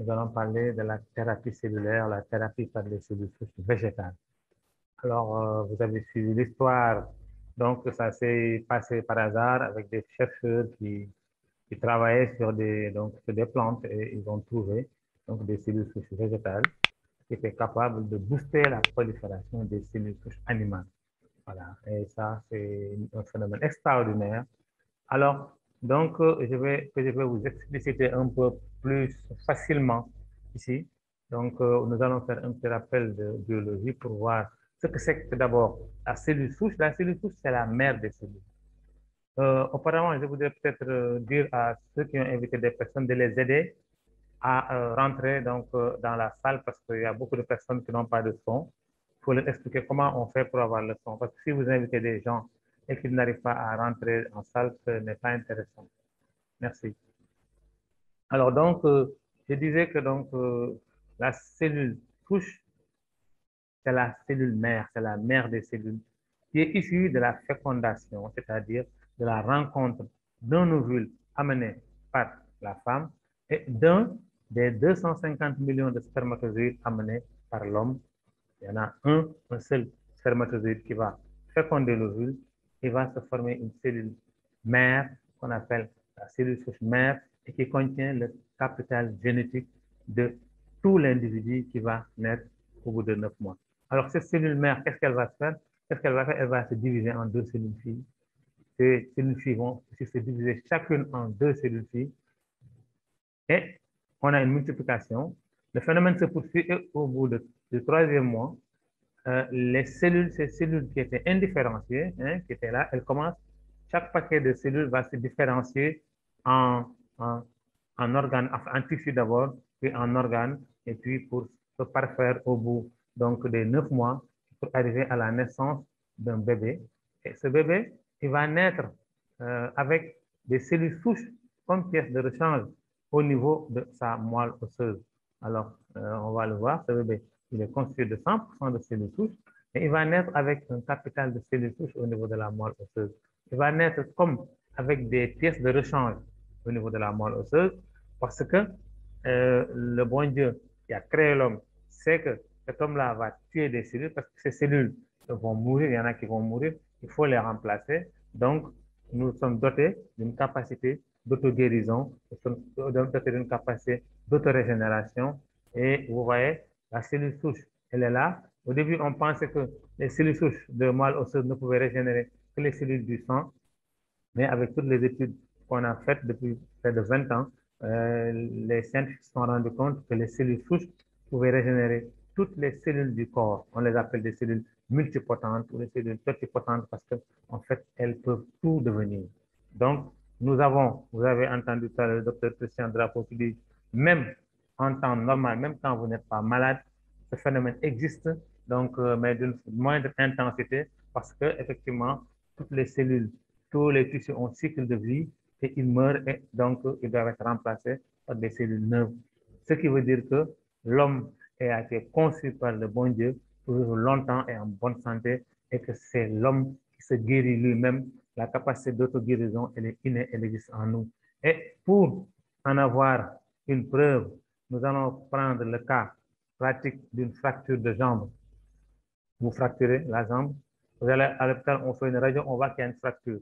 nous allons parler de la thérapie cellulaire, la thérapie par les cellules souches végétales. Alors, vous avez suivi l'histoire, donc ça s'est passé par hasard avec des chercheurs qui travaillaient sur des plantes et ils ont trouvé donc, des cellules souches végétales qui étaient capables de booster la prolifération des cellules souches animales. Voilà, et ça, c'est un phénomène extraordinaire. Alors, donc, je vais vous expliciter un peu plus facilement ici. Donc, nous allons faire un petit rappel de biologie pour voir ce que c'est que d'abord la cellule souche. La cellule souche, c'est la mère des cellules. Auparavant, je voudrais peut-être dire à ceux qui ont invité des personnes de les aider à rentrer donc, dans la salle parce qu'il y a beaucoup de personnes qui n'ont pas de son. Il faut leur expliquer comment on fait pour avoir le son. Parce que si vous invitez des gens et qu'ils n'arrivent pas à rentrer en salle, ce n'est pas intéressant. Merci. Alors donc, je disais que donc, la cellule souche, c'est la cellule mère, c'est la mère des cellules, qui est issue de la fécondation, c'est-à-dire de la rencontre d'un ovule amené par la femme et d'un des 250 millions de spermatozoïdes amenés par l'homme. Il y en a un seul spermatozoïde qui va féconder l'ovule et va se former une cellule mère qu'on appelle la cellule souche mère et qui contient le capital génétique de tout l'individu qui va naître au bout de 9 mois. Alors, cette cellule mère, qu'est-ce qu'elle va faire? Qu'est-ce qu'elle va faire? Elle va se diviser en deux cellules filles. Ces cellules filles vont se diviser chacune en deux cellules filles. Et on a une multiplication. Le phénomène se poursuit et au bout du troisième mois, ces cellules qui étaient indifférenciées, hein, qui étaient là, elles commencent, chaque paquet de cellules va se différencier en, en, en organes, en tissu d'abord, puis en organes, et puis pour se parfaire au bout donc des 9 mois pour arriver à la naissance d'un bébé. Et ce bébé, il va naître avec des cellules souches comme pièce de rechange au niveau de sa moelle osseuse. Alors, on va le voir, ce bébé, il est constitué de 100% de cellules souches et il va naître avec un capital de cellules souches au niveau de la moelle osseuse. Il va naître comme avec des pièces de rechange au niveau de la moelle osseuse parce que le bon Dieu qui a créé l'homme sait que cet homme-là va tuer des cellules parce que ces cellules vont mourir, il y en a qui vont mourir, il faut les remplacer. Donc, nous sommes dotés d'une capacité d'auto-guérison, dotés d'une capacité d'autorégénération. Et vous voyez, la cellule souche, elle est là. Au début, on pensait que les cellules souches de moelle osseuse ne pouvaient régénérer que les cellules du sang. Mais avec toutes les études qu'on a faites depuis près de 20 ans, les scientifiques se sont rendus compte que les cellules souches pouvaient régénérer toutes les cellules du corps. On les appelle des cellules multipotentes ou des cellules totipotentes parce qu'en fait, elles peuvent tout devenir. Donc, vous avez entendu ça, le docteur Christian Drapeau qui dit, même en temps normal, même quand vous n'êtes pas malade, ce phénomène existe, donc, mais d'une moindre intensité parce que, effectivement, toutes les cellules, tous les tissus ont un cycle de vie et ils meurent et donc ils doivent être remplacés par des cellules neuves. Ce qui veut dire que l'homme a été conçu par le bon Dieu pour vivre longtemps et en bonne santé et que c'est l'homme qui se guérit lui-même. La capacité d'auto-guérison, elle est innée, elle existe en nous. Et pour en avoir une preuve, nous allons prendre le cas pratique d'une fracture de jambe. Vous fracturez la jambe, vous allez à l'hôpital, on fait une radio, on voit qu'il y a une fracture.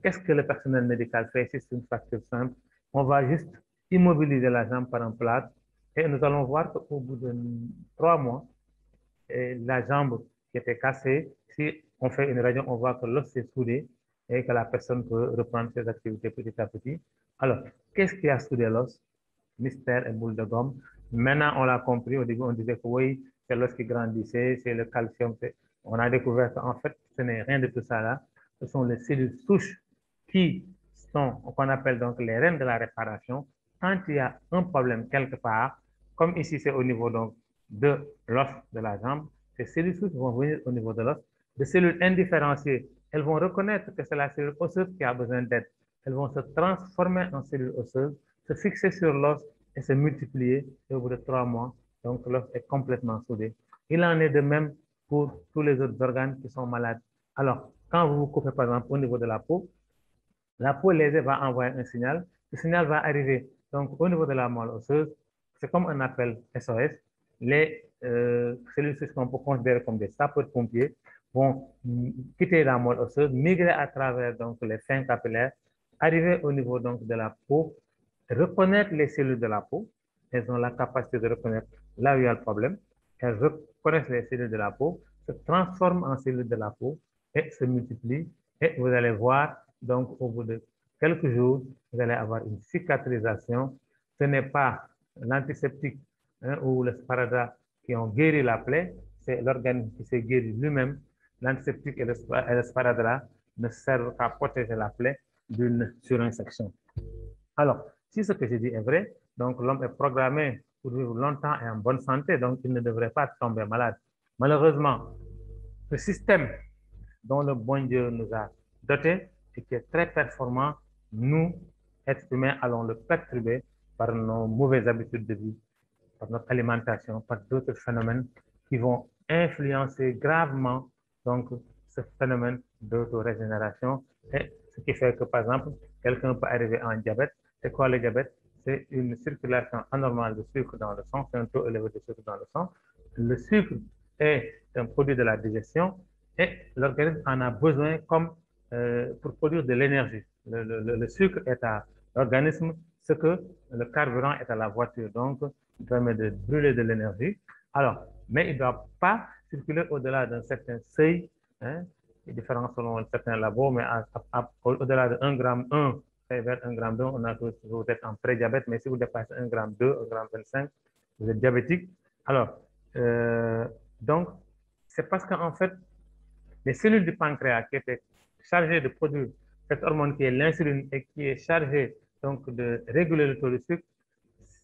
Qu'est-ce que le personnel médical fait si c'est une fracture simple? On va juste immobiliser la jambe par un plâtre et nous allons voir qu'au bout de 3 mois, la jambe qui était cassée, si on fait une radio, on voit que l'os s'est soudé et que la personne peut reprendre ses activités petit à petit. Alors, qu'est-ce qui a soudé l'os? Mystère et boule de gomme. Maintenant, on l'a compris. Au début, on disait que oui, c'est l'os qui grandissait, c'est le calcium. On a découvert qu'en fait, ce n'est rien de tout ça là. Ce sont les cellules souches qui sont, qu'on appelle donc les reines de la réparation. Quand il y a un problème quelque part, comme ici, c'est au niveau donc de l'os de la jambe, ces cellules souches vont venir au niveau de l'os. Les cellules indifférenciées, elles vont reconnaître que c'est la cellule osseuse qui a besoin d'aide. Elles vont se transformer en cellules osseuses, se fixer sur l'os et se multiplier. Et au bout de 3 mois, donc l'os est complètement soudé. Il en est de même pour tous les autres organes qui sont malades. Alors, quand vous vous coupez par exemple au niveau de la peau lésée va envoyer un signal. Le signal va arriver donc au niveau de la moelle osseuse. c'est comme un appel SOS. Les cellules souches qu'on peut considérer comme des sapeurs-pompiers vont quitter la moelle osseuse, migrer à travers donc, les fins capillaires, arriver au niveau donc, de la peau, reconnaître les cellules de la peau. Elles ont la capacité de reconnaître là où il y a le problème. Elles reconnaissent les cellules de la peau, se transforment en cellules de la peau et se multiplient. Et vous allez voir, donc, au bout de quelques jours, vous allez avoir une cicatrisation. Ce n'est pas l'antiseptique ou le sparadrap qui ont guéri la plaie, c'est l'organisme qui s'est guéri lui-même. L'antiseptique et le sparadrap ne servent qu'à protéger la plaie d'une surinfection. Alors, si ce que j'ai dit est vrai, donc l'homme est programmé pour vivre longtemps et en bonne santé, donc il ne devrait pas tomber malade. Malheureusement, ce système dont le bon Dieu nous a dotés et qui est très performant, nous, êtres humains, allons le perturber par nos mauvaises habitudes de vie, par notre alimentation, par d'autres phénomènes qui vont influencer gravement donc, ce phénomène d'autorégénération. Et ce qui fait que, par exemple, quelqu'un peut arriver en diabète. C'est quoi le diabète? C'est une circulation anormale de sucre dans le sang, c'est un taux élevé de sucre dans le sang. Le sucre est un produit de la digestion et l'organisme en a besoin comme pour produire de l'énergie. Le sucre est à l'organisme ce que le carburant est à la voiture. Donc, il permet de brûler de l'énergie. Alors, mais il ne doit pas circuler au-delà d'un certain seuil. Hein, c'est différent selon certains labos, mais au-delà de 1 gramme 1 vers 1 gramme 2, on a que vous êtes en pré-diabète, mais si vous dépassez 1 gramme 2, 1 gramme 25, vous êtes diabétique. Alors, donc, c'est parce qu'en fait, les cellules du pancréas qui étaient chargées de produire cette hormone qui est l'insuline et qui est chargée donc de réguler le taux de sucre,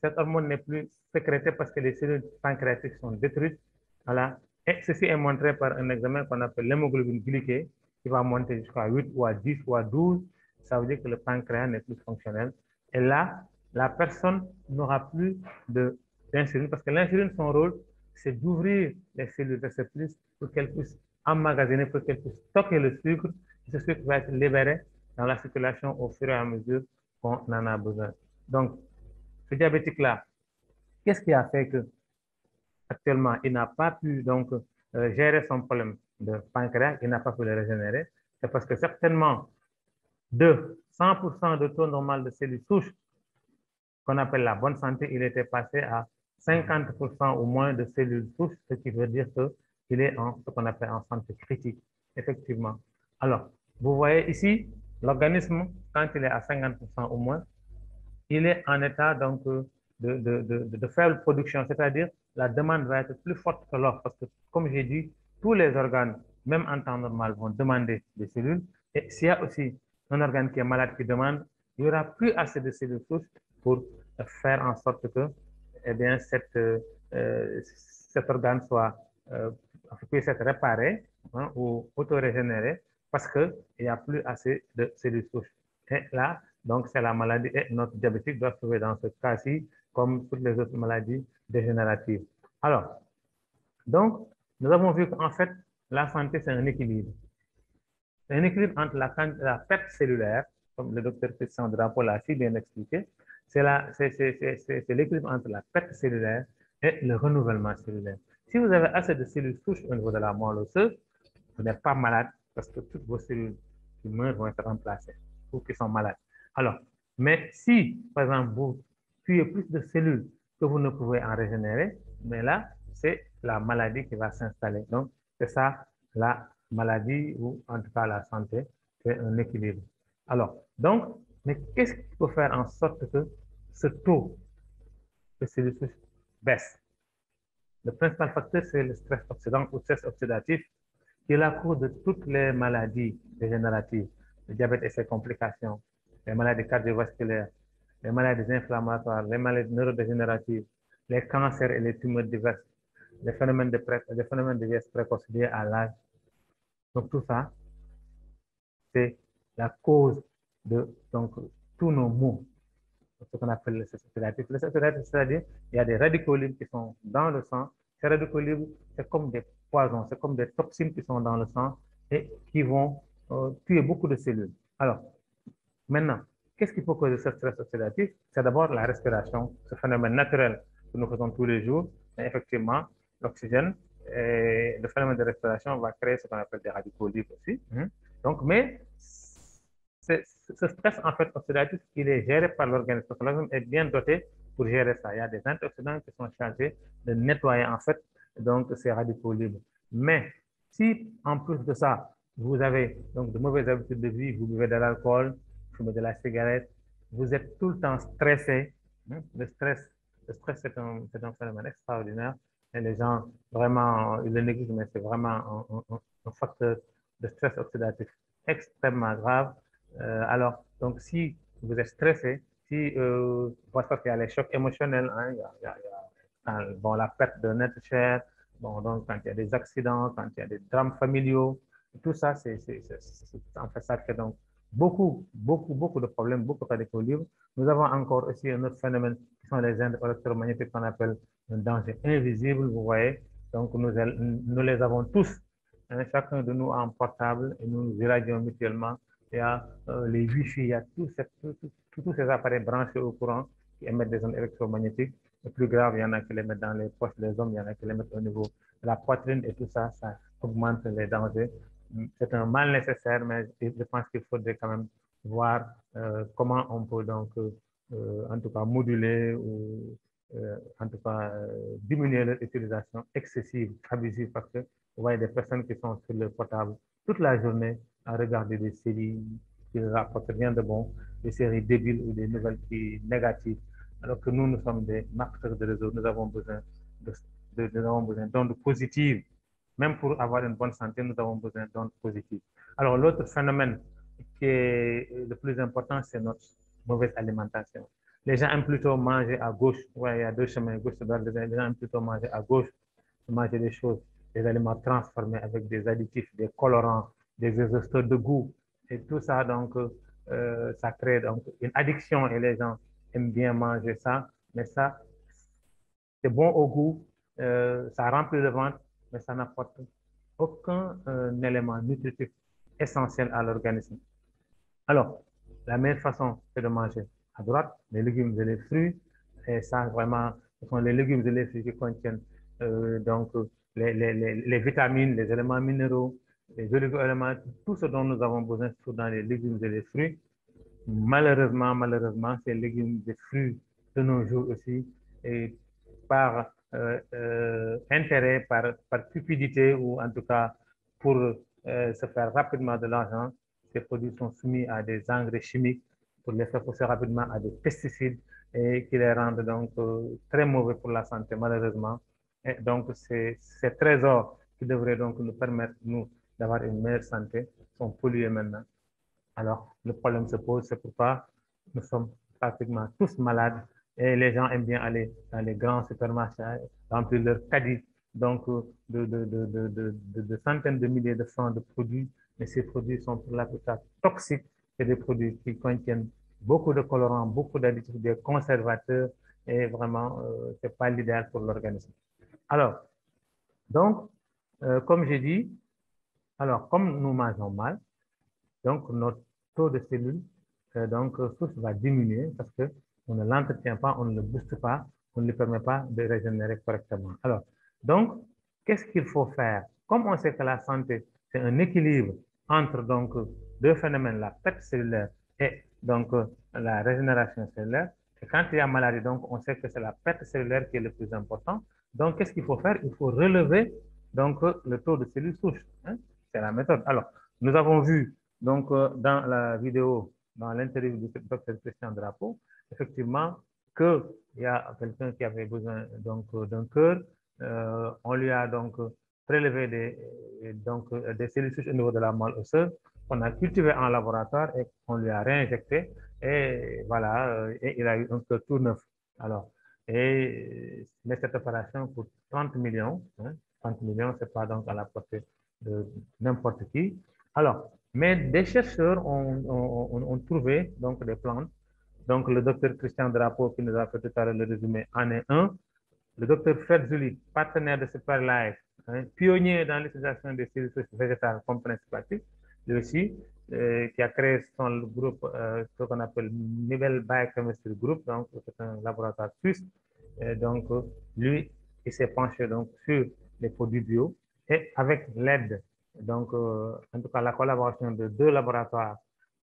cette hormone n'est plus sécrétée parce que les cellules pancréatiques sont détruites. Voilà. Et ceci est montré par un examen qu'on appelle l'hémoglobine glyquée, qui va monter jusqu'à 8 ou à 10 ou à 12. Ça veut dire que le pancréas n'est plus fonctionnel. Et là, la personne n'aura plus d'insuline parce que l'insuline, son rôle, c'est d'ouvrir les cellules réceptrices pour qu'elles puissent emmagasiner, pour qu'elles puissent stocker le sucre. Et ce sucre va être libéré dans la circulation au fur et à mesure qu'on en a besoin. Donc, ce diabétique-là, qu'est-ce qui a fait que actuellement il n'a pas pu donc gérer son problème de pancréas, il n'a pas pu le régénérer? C'est parce que certainement de 100% de taux normal de cellules souches qu'on appelle la bonne santé, il était passé à 50% ou moins de cellules souches, ce qui veut dire qu'il est en ce qu'on appelle en santé critique, effectivement. Alors, vous voyez ici, l'organisme, quand il est à 50% ou moins, il est en état donc de faible production, c'est-à-dire la demande va être plus forte que l'offre parce que, comme j'ai dit, tous les organes, même en temps normal, vont demander des cellules. Et s'il y a aussi un organe qui est malade qui demande, il n'y aura plus assez de cellules souches pour faire en sorte que eh bien, cet organe puisse être réparé hein, ou auto-régénéré parce qu'il n'y a plus assez de cellules souches. Et là, donc, c'est la maladie et notre diabétique doit se trouver dans ce cas-ci comme toutes les autres maladies dégénératives. Alors, donc, nous avons vu qu'en fait, la santé, c'est un équilibre. C'est un équilibre entre la perte cellulaire, comme le docteur Christian Drapeau l'a si bien expliqué, c'est l'équilibre entre la perte cellulaire et le renouvellement cellulaire. Si vous avez assez de cellules souches au niveau de la moelle osseuse, vous n'êtes pas malade parce que toutes vos cellules qui meurent vont être remplacées ou qui sont malades. Alors, mais si, par exemple, vous tuez plus de cellules que vous ne pouvez en régénérer, mais là, c'est la maladie qui va s'installer. Donc, c'est ça, la maladie ou en tout cas la santé, c'est un équilibre. Alors, donc, mais qu'est-ce qu'il faut faire en sorte que ce taux de cellules baisse? Le principal facteur, c'est le stress oxydant ou stress oxydatif, qui est la cause de toutes les maladies dégénératives, le diabète et ses complications, les maladies cardiovasculaires, les maladies inflammatoires, les maladies neurodégénératives, les cancers et les tumeurs diverses, les phénomènes de vieillesse précoce liés à l'âge. Donc tout ça, c'est la cause de donc, tous nos maux, ce qu'on appelle le stress oxydatif. Le stress oxydatif, c'est-à-dire il y a des radicaux libres qui sont dans le sang. Ces radicaux libres, c'est comme des poisons, c'est comme des toxines qui sont dans le sang et qui vont tuer beaucoup de cellules. Alors, maintenant, qu'est-ce qui peut causer ce stress oxydatif? C'est d'abord la respiration, ce phénomène naturel que nous faisons tous les jours. Mais effectivement, l'oxygène et le phénomène de respiration va créer ce qu'on appelle des radicaux libres aussi. Donc, mais ce stress en fait oxydatif, il est géré par l'organisme. L'organisme est bien doté pour gérer ça. Il y a des antioxydants qui sont chargés de nettoyer en fait donc ces radicaux libres. Mais si en plus de ça, vous avez donc de mauvaises habitudes de vie, vous buvez de l'alcool, vous fumez de la cigarette, vous êtes tout le temps stressé. Le stress c'est un phénomène extraordinaire. Et les gens, vraiment, ils le négligent, mais c'est vraiment un facteur de stress oxydatif extrêmement grave. Donc, si vous êtes stressé, si, parce qu'il y a les chocs émotionnels, hein, bon, la perte d'un être cher, bon, donc quand il y a des accidents, quand il y a des drames familiaux, tout ça, en fait, ça fait donc beaucoup de problèmes, beaucoup de radicaux libres. Nous avons encore aussi un autre phénomène qui sont les ondes électromagnétiques qu'on appelle un danger invisible, vous voyez. Donc, nous les avons tous, hein, chacun de nous a un portable et nous nous irradions mutuellement. Il y a les Wi-Fi, il y a tous ces appareils branchés au courant qui émettent des ondes électromagnétiques. Le plus grave, il y en a qui les mettent dans les poches des hommes, il y en a qui les mettent au niveau de la poitrine et tout ça, ça augmente les dangers. C'est un mal nécessaire, mais je pense qu'il faudrait quand même voir comment on peut donc, en tout cas, moduler ou en tout cas diminuer leur utilisation excessive, abusive, parce que vous voyez des personnes qui sont sur le portable toute la journée à regarder des séries qui ne rapportent rien de bon, des séries débiles ou des nouvelles qui négatives, alors que nous sommes des marqueurs de réseau, nous avons besoin d'ondes positives. Même pour avoir une bonne santé, nous avons besoin d'ondes positives. Alors, l'autre phénomène qui est le plus important, c'est notre mauvaise alimentation. Les gens aiment plutôt manger à gauche. Ouais, il y a deux chemins, gauche et droite. Les gens aiment plutôt manger à gauche, manger des choses, des aliments transformés avec des additifs, des colorants, des exhausteurs de goût. Et tout ça, donc, ça crée donc une addiction et les gens aiment bien manger ça. Mais ça, c'est bon au goût, ça remplit le ventre, mais ça n'apporte aucun élément nutritif essentiel à l'organisme. Alors, la meilleure façon, c'est de manger à droite les légumes et les fruits. Et ça, vraiment, ce sont les légumes et les fruits qui contiennent donc les vitamines, les éléments minéraux, les oligo-éléments, tout ce dont nous avons besoin se trouve dans les légumes et les fruits. Malheureusement, ces légumes et fruits de nos jours aussi, et par intérêt, par cupidité ou en tout cas pour se faire rapidement de l'argent, ces produits sont soumis à des engrais chimiques pour les faire pousser rapidement à des pesticides et qui les rendent donc très mauvais pour la santé, malheureusement. Et donc, ces trésors qui devraient donc nous permettre, nous, d'avoir une meilleure santé, sont pollués maintenant. Alors, le problème se pose, c'est pourquoi nous sommes pratiquement tous malades et les gens aiment bien aller dans les grands supermarchés, remplir leur caddie, donc de centaines de milliers de francs de produits, mais ces produits sont pour la plupart toxiques. C'est des produits qui contiennent beaucoup de colorants, beaucoup d'additifs, des conservateurs, et vraiment, c'est pas l'idéal pour l'organisme. Alors, donc, comme j'ai dit, alors, comme nous mangeons mal, donc notre taux de cellules tous va diminuer parce que on ne l'entretient pas, on ne le booste pas, on ne lui permet pas de régénérer correctement. Alors, donc, qu'est-ce qu'il faut faire? Comme on sait que la santé, c'est un équilibre entre donc deux phénomènes, la perte cellulaire et donc la régénération cellulaire, et quand il y a maladie, donc on sait que c'est la perte cellulaire qui est le plus important. Donc, qu'est-ce qu'il faut faire? Il faut relever donc le taux de cellules souches. Hein? C'est la méthode. Alors, nous avons vu donc dans la vidéo, dans l'interview du docteur Christian Drapeau, effectivement, qu'il y a quelqu'un qui avait besoin donc d'un cœur. On lui a donc prélevé des cellules souches au niveau de la moelle osseuse qu'on a cultivé en laboratoire et qu'on lui a réinjecté. Et voilà, et il a eu un cœur tout neuf. Alors, mais cette opération coûte 30 millions. Hein, 30 millions, c'est pas donc à la portée de n'importe qui. Alors, mais des chercheurs ont trouvé donc des plantes. Donc, le docteur Christian Drapeau, qui nous a fait tout à l'heure le résumé, en est un. Le docteur Fred Zuli, partenaire de Superlife, hein, pionnier dans l'utilisation des cellules végétales comme principe actif, lui aussi, qui a créé son groupe, ce qu'on appelle Nibel Biochemistry Group, donc c'est un laboratoire suisse donc, lui, il s'est penché donc, sur les produits bio et avec l'aide, donc, en tout cas, la collaboration de deux laboratoires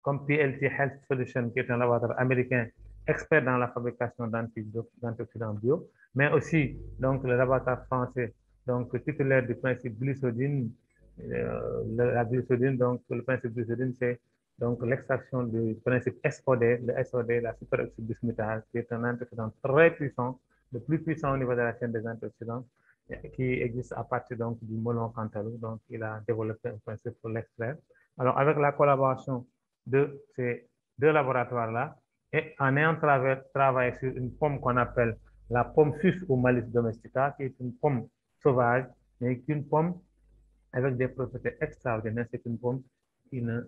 comme PLT Health Solutions, qui est un laboratoire américain expert dans la fabrication d'antioxydants bio, mais aussi donc, le laboratoire français, donc, titulaire du principe glycodine. La glycodine, donc, le principe glycodine, c'est donc l'extraction du principe SOD, le SOD, la superoxyde bismutase, qui est un antioxydant très puissant, le plus puissant au niveau de la chaîne des antioxydants, qui existe à partir donc, du melon cantaloupe. Donc, il a développé un principe pour l'extraire. Alors, avec la collaboration de ces deux laboratoires-là, et en ayant travaillé sur une pomme qu'on appelle la pomme sus ou Malus domestica, qui est une pomme sauvage, mais qui est une pomme avec des propriétés extraordinaires. C'est une pomme qui ne,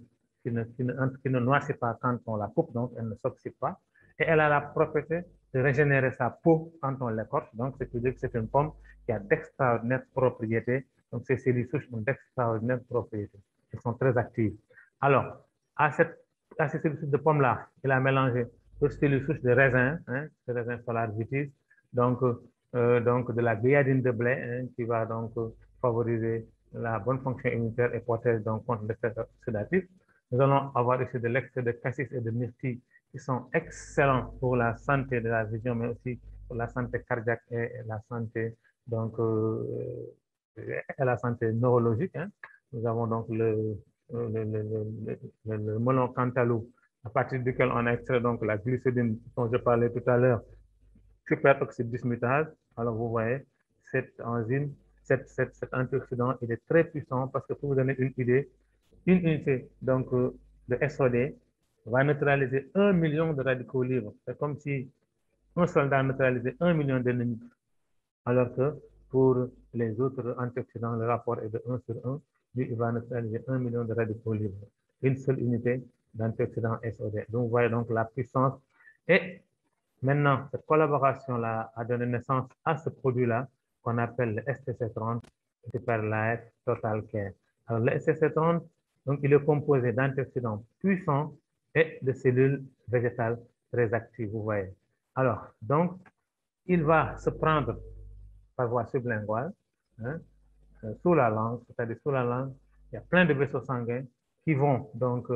qui ne noircit pas quand on la coupe, donc elle ne s'oxyde pas. Et elle a la propriété de régénérer sa peau quand on l'écorche. Donc, c'est dire que c'est une pomme qui a d'extraordinaires propriétés. Donc, ces cellules souches ont d'extraordinaires propriétés. Elles sont très actives. Alors, à ces cellules souches de pomme-là, il a mélangé d'autres cellules souches de raisin, hein, de raisin solar vitis, donc de la gliadine de blé, hein, qui va donc favoriser la bonne fonction immunitaire et protège donc contre l'effet oxydatif. Nous allons avoir ici de l'extrait de cassis et de myrtille qui sont excellents pour la santé de la vision, mais aussi pour la santé cardiaque et la santé, donc, et la santé neurologique. Hein. Nous avons donc le melon cantaloupe, à partir duquel on a extrait donc la glycédine dont je parlais tout à l'heure, superoxyde dismutase. Alors, vous voyez, cette enzyme, cet antioxydant, il est très puissant parce que pour vous donner une idée, une unité donc, de SOD va neutraliser 1 million de radicaux libres. C'est comme si un soldat neutralisait 1 million d'ennemis, alors que pour les autres antioxydants, le rapport est de 1 sur 1. Lui, il va neutraliser 1 million de radicaux libres. Une seule unité d'antioxydant SOD. Donc, vous voyez donc la puissance. Et maintenant, cette collaboration-là a donné naissance à ce produit-là qu'on appelle le STC30, Super Life Total Care. Alors, le STC30, donc, il est composé d'antioxydants puissants et de cellules végétales très actives, vous voyez. Alors, donc, il va se prendre par voie sublinguale, hein, sous la langue, c'est-à-dire sous la langue, il y a plein de vaisseaux sanguins qui vont donc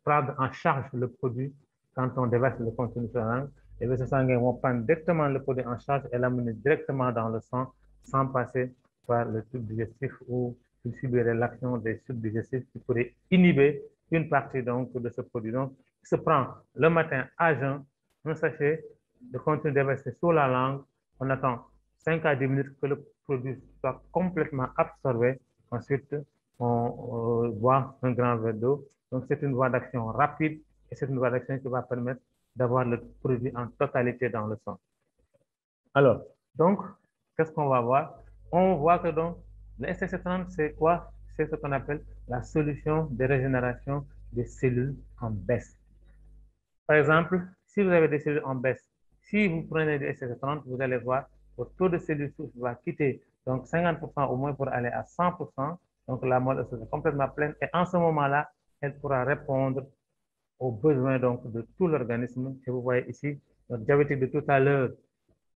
prendre en charge le produit quand on déverse le contenu sur la langue. Les vaisseaux sanguins vont prendre directement le produit en charge et l'amener directement dans le sang sans passer par le tube digestif où il subirait l'action des tubes digestifs qui pourraient inhiber une partie donc de ce produit. Donc, il se prend le matin à jeun un sachet de contenu déversé sur la langue. On attend 5 à 10 minutes que le produit soit complètement absorbé. Ensuite, on boit un grand verre d'eau. Donc, c'est une voie d'action rapide et c'est une voie d'action qui va permettre d'avoir le produit en totalité dans le sang. Alors, donc, qu'est-ce qu'on va voir? On voit que donc, le STC30, c'est quoi? C'est ce qu'on appelle la solution de régénération des cellules en baisse. Par exemple, si vous avez des cellules en baisse, si vous prenez du STC30, vous allez voir votre taux de cellules souches va quitter donc 50% au moins pour aller à 100%. Donc la moelle osseuse est complètement pleine et en ce moment-là, elle pourra répondre aux besoins donc, de tout l'organisme. Et vous voyez ici notre diabétique de tout à l'heure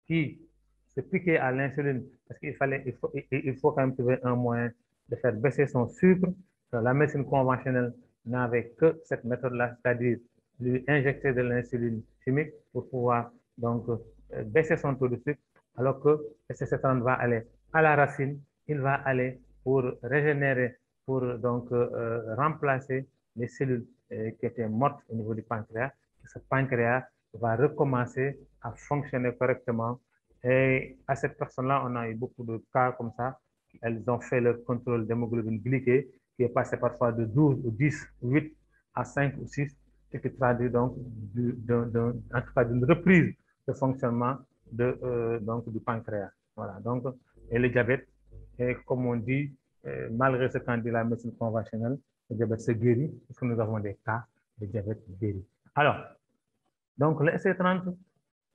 qui se piquait à l'insuline parce il faut quand même trouver un moyen de faire baisser son sucre. La médecine conventionnelle n'avait que cette méthode-là, c'est-à-dire lui injecter de l'insuline chimique pour pouvoir donc baisser son taux de sucre, alors que STC30 va aller à la racine, il va aller pour régénérer, pour donc remplacer les cellules qui étaient mortes au niveau du pancréas. Ce pancréas va recommencer à fonctionner correctement. Et à cette personne-là, on a eu beaucoup de cas comme ça. Elles ont fait le contrôle d'hémoglobine glyquée qui est passé parfois de 12 ou 10, 8 à 5 ou 6, ce qui traduit donc en tout cas d'une reprise de fonctionnement donc du pancréas. Voilà. Donc, et le diabète, et comme on dit, malgré ce qu'en dit la médecine conventionnelle, le diabète se guérit parce que nous avons des cas de diabète guéri. Alors, donc le SC30,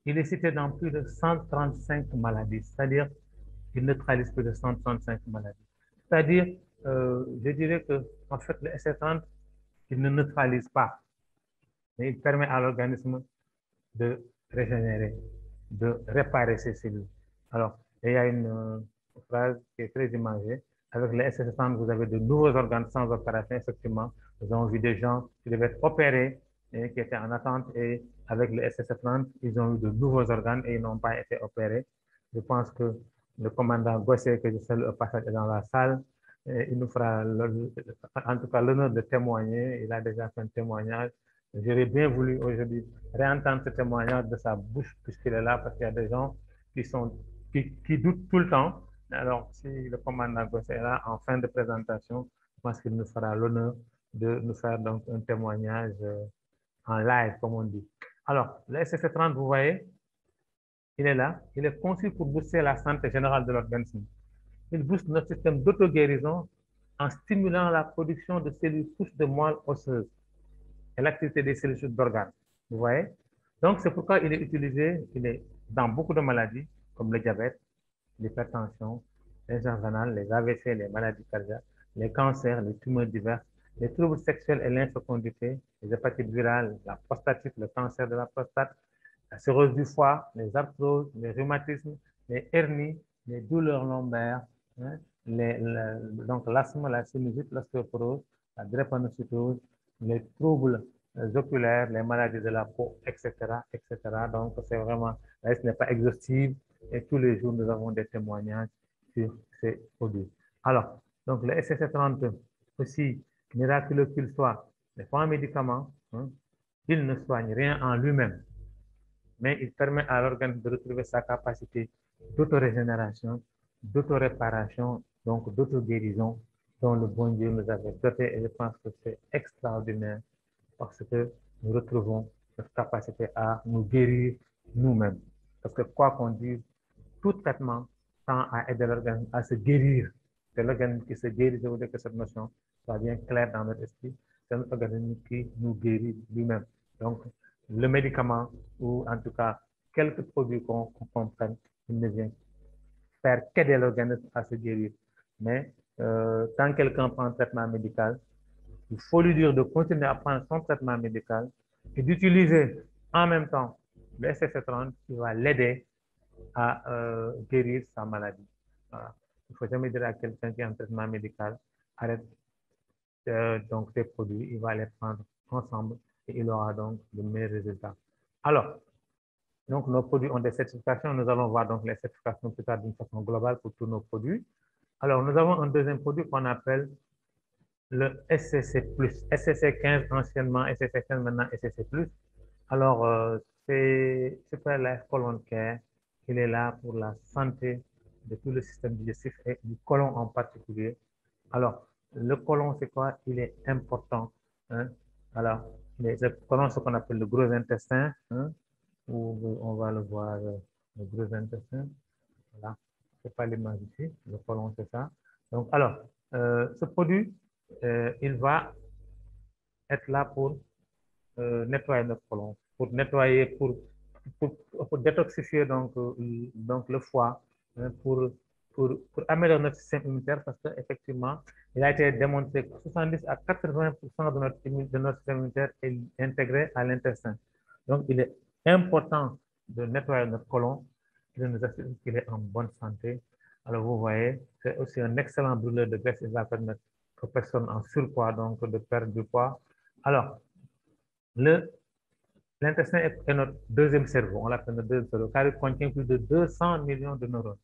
il est cité dans plus de 135 maladies, c'est-à-dire qu'il neutralise plus de 135 maladies. C'est-à-dire, je dirais que en fait, le SC30, il ne neutralise pas, mais il permet à l'organisme de régénérer. de réparer ces cellules. Alors, il y a une phrase qui est très imagée. Avec les SS30, vous avez de nouveaux organes sans opération, effectivement. Nous avons vu des gens qui devaient être opérés et qui étaient en attente. Et avec le SS30, ils ont eu de nouveaux organes et ils n'ont pas été opérés. Je pense que le commandant Gossé, que je salue au passage, est dans la salle. Et il nous fera, en tout cas, l'honneur de témoigner. Il a déjà fait un témoignage. J'aurais bien voulu aujourd'hui réentendre ce témoignage de sa bouche puisqu'il est là, parce qu'il y a des gens qui doutent tout le temps. Alors, si le commandant Gossé est là, en fin de présentation, je pense qu'il nous fera l'honneur de nous faire donc un témoignage en live, comme on dit. Alors, le SSC30, vous voyez, il est là. Il est conçu pour booster la santé générale de l'organisme. Il booste notre système d'auto-guérison en stimulant la production de cellules souches de moelle osseuse et l'activité des cellules d'organes. Vous voyez? Donc, c'est pourquoi il est utilisé, il est dans beaucoup de maladies, comme le diabète, l'hypertension, les rénales, les AVC, les maladies cardiaques, les cancers, les tumeurs diverses, les troubles sexuels et l'infécondité, les hépatites virales, la prostatite, le cancer de la prostate, la cirrhose du foie, les arthroses, les rhumatismes, les hernies, les douleurs lombaires, hein, donc l'asthme, la sinusite, l'ostéoporose, la drépanocytose, les troubles oculaires, les maladies de la peau, etc., etc. Donc, c'est vraiment, la liste n'est pas exhaustive et tous les jours, nous avons des témoignages sur ces produits. Alors, donc le SSC30, aussi miraculeux qu'il soit, n'est pas un médicament, hein, il ne soigne rien en lui-même, mais il permet à l'organisme de retrouver sa capacité d'autorégénération, d'autoréparation, donc d'auto-guérison dont le bon Dieu nous avait doté. Et je pense que c'est extraordinaire parce que nous retrouvons cette capacité à nous guérir nous-mêmes. Parce que quoi qu'on dise, tout traitement tend à aider l'organisme à se guérir. C'est l'organisme qui se guérit. Je voudrais que cette notion soit bien claire dans notre esprit. C'est notre organisme qui nous guérit lui-même. Donc, le médicament, ou en tout cas, quelques produits qu'on prenne, il ne vient faire qu'aider l'organisme à se guérir. Mais quand quelqu'un prend un traitement médical, il faut lui dire de continuer à prendre son traitement médical et d'utiliser en même temps le SSC30 qui va l'aider à guérir sa maladie. Voilà. Il ne faut jamais dire à quelqu'un qui est en traitement médical, arrête donc tes produits, il va les prendre ensemble et il aura donc de meilleurs résultats. Alors, donc nos produits ont des certifications. Nous allons voir donc les certifications plus tard d'une façon globale pour tous nos produits. Alors, nous avons un deuxième produit qu'on appelle le SCC+. SCC15, anciennement SCC15, maintenant SCC+. Alors, c'est Super Life Colon Care. Il est là pour la santé de tout le système digestif et du côlon en particulier. Alors, le côlon, c'est quoi? Il est important. Hein? Alors, le côlon, c'est ce qu'on appelle le gros intestin. Hein? Où on va le voir, le gros intestin. Voilà. C'est pas l'image ici. Le côlon, c'est ça. Donc, alors, ce produit, il va être là pour nettoyer notre côlon, pour nettoyer, pour détoxifier donc le foie, hein, pour améliorer notre système immunitaire parce qu'effectivement, il a été démontré que 70 à 80% de notre système immunitaire est intégré à l'intestin. Donc, il est important de nettoyer notre côlon, de nous assurer qu'il est en bonne santé. Alors, vous voyez, c'est aussi un excellent brûleur de graisse. Il va permettre aux personnes en surpoids donc de perdre du poids. Alors, l'intestin est notre deuxième cerveau, on l'appelle notre deuxième cerveau, car il contient plus de 200 millions de neurones.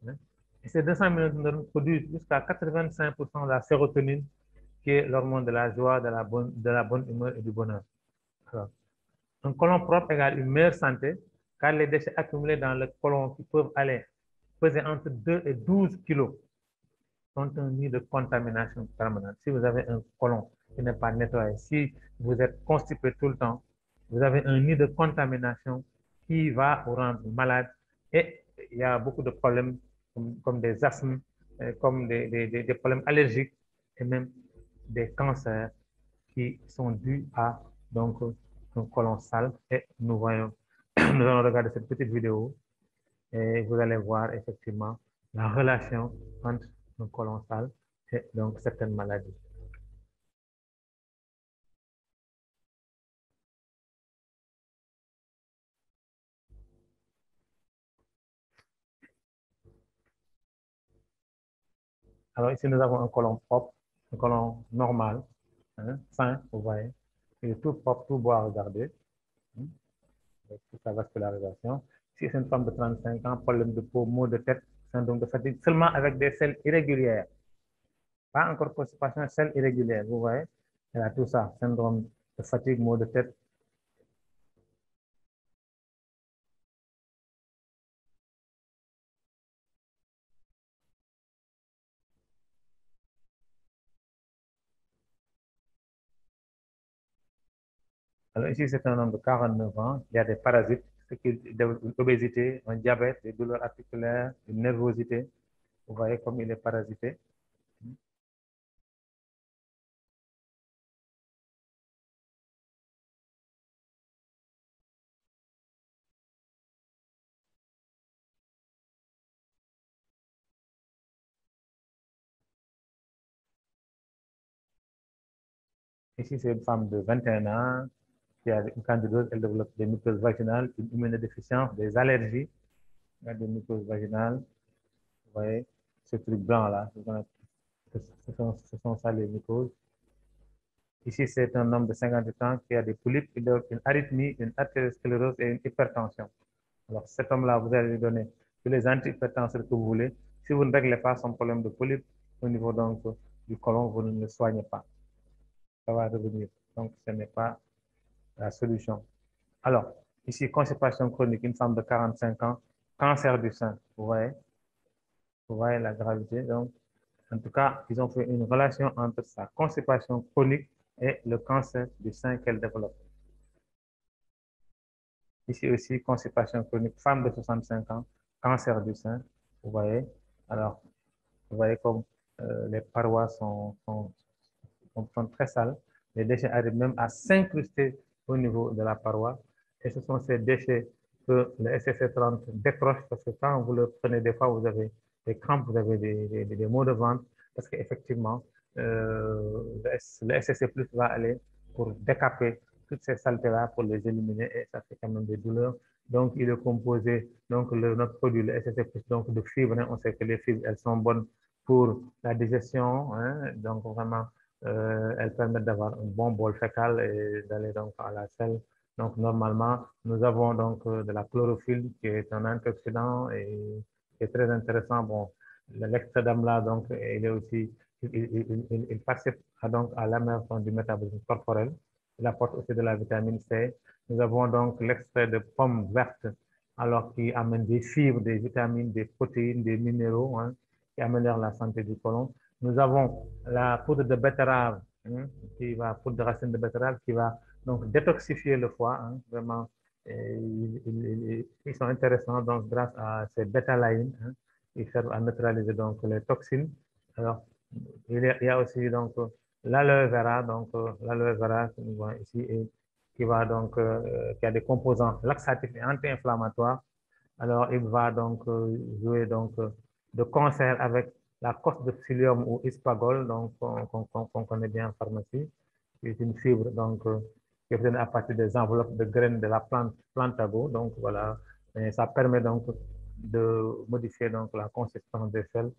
Hein. Et ces 200 millions de neurones produisent jusqu'à 85% de la sérotonine, qui est l'hormone de la joie, de la bonne humeur et du bonheur. Alors, un côlon propre égale une meilleure santé, car les déchets accumulés dans le côlon qui peuvent aller peser entre 2 et 12 kilos sont un nid de contamination permanente. Si vous avez un côlon qui n'est pas nettoyé, si vous êtes constipé tout le temps, vous avez un nid de contamination qui va vous rendre malade et il y a beaucoup de problèmes comme des asthmes, comme des problèmes allergiques et même des cancers qui sont dus à donc un côlon sale. Et nous allons regarder cette petite vidéo et vous allez voir effectivement la relation entre un côlon sale et donc certaines maladies. Alors ici, nous avons un côlon propre, un côlon normal, hein, sain, vous voyez. Il est tout propre, tout beau à regarder. Hein, avec toute sa vascularisation. Ici, c'est une femme de 35 ans, problème de peau, maux de tête, syndrome de fatigue, seulement avec des selles irrégulières. Pas encore constipation, selles irrégulières, vous voyez. Elle a tout ça, syndrome de fatigue, maux de tête. Alors ici, c'est un homme de 49 ans, il y a des parasites, l'obésité, un diabète, des douleurs articulaires, une nervosité. Vous voyez comme il est parasité. Ici, c'est une femme de 21 ans qui a une candidose, elle développe des mucoses vaginales, une immunodéficience, des allergies, des mucoses vaginales. Vous voyez, ce truc blanc-là, ce sont ça les mucoses. Ici, c'est un homme de 58 ans qui a des polypes, une arythmie, une artériosclérose et une hypertension. Alors, cet homme-là, vous allez lui donner tous les antihypertenseurs que vous voulez. Si vous ne réglez pas son problème de polype au niveau donc, du côlon, vous ne le soignez pas. Ça va revenir. Donc, ce n'est pas la solution. Alors, ici, constipation chronique, une femme de 45 ans, cancer du sein. Vous voyez la gravité. Donc, en tout cas, ils ont fait une relation entre sa constipation chronique et le cancer du sein qu'elle développe. Ici aussi, constipation chronique, femme de 65 ans, cancer du sein. Vous voyez. Alors, vous voyez comme les parois sont très sales. Les déchets arrivent même à s'incruster au niveau de la paroi. Et ce sont ces déchets que le SSC30 décroche parce que quand vous le prenez, des fois, vous avez des crampes, vous avez des maux de ventre parce qu'effectivement, le SSC+ va aller pour décaper toutes ces saletés-là pour les éliminer et ça fait quand même des douleurs. Donc, il est composé, donc notre produit, le SSC+, donc de fibres. Hein, on sait que les fibres, elles sont bonnes pour la digestion. Hein, donc, vraiment, elles permettent d'avoir un bon bol fécal et d'aller donc à la selle. Donc, normalement, nous avons donc de la chlorophylle qui est un antioxydant et qui est très intéressant. Bon, l'extrait d'amla, donc, il est aussi, il participe donc à l'amélioration du métabolisme corporel. Il apporte aussi de la vitamine C. Nous avons donc l'extrait de pomme verte, alors qui amène des fibres, des vitamines, des protéines, des minéraux, hein, qui améliorent la santé du côlon. Nous avons la poudre de betterave, hein, poudre de racine de betterave qui va donc détoxifier le foie, hein, vraiment. Ils sont intéressants donc grâce à ces bêta-layines, hein, ils servent à neutraliser donc les toxines. Alors, il y a aussi donc l'aloe vera, donc l'aloe vera que nous voyons ici et qui va donc qui a des composants laxatifs et anti-inflammatoires. Alors, il va donc jouer donc de concert avec la coste de psyllium ou hispagol, donc qu'on connaît bien en pharmacie. C'est une fibre donc qui est obtenue à partir des enveloppes de graines de la plante plantago. Donc voilà, et ça permet donc de modifier donc la consistance des selles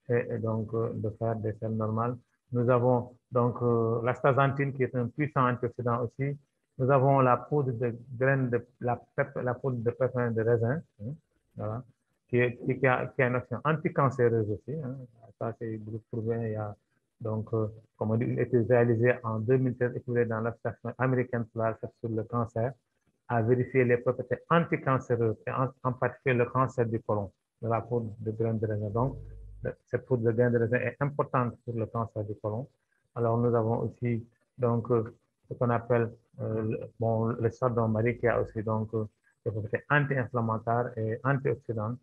et donc de faire des selles normales. Nous avons donc l'astaxanthine qui est un puissant antioxydant aussi. Nous avons la poudre de graines de la poudre de pépins de raisin, hein, voilà, qui a une action anticancéreuse aussi. Hein. Ça, c'est prouvé. Il y a donc, comme on dit, il a été réalisé en 2016 et dans l'association américaine pour la recherche sur le cancer, à vérifier les propriétés anticancéreuses et en particulier le cancer du côlon de la poudre de graines de raisin. Donc, cette poudre de graines de raisin est importante pour le cancer du côlon. Alors, nous avons aussi donc ce qu'on appelle bon, le chardon-marie qui a aussi donc des propriétés anti-inflammatoires et antioxydantes.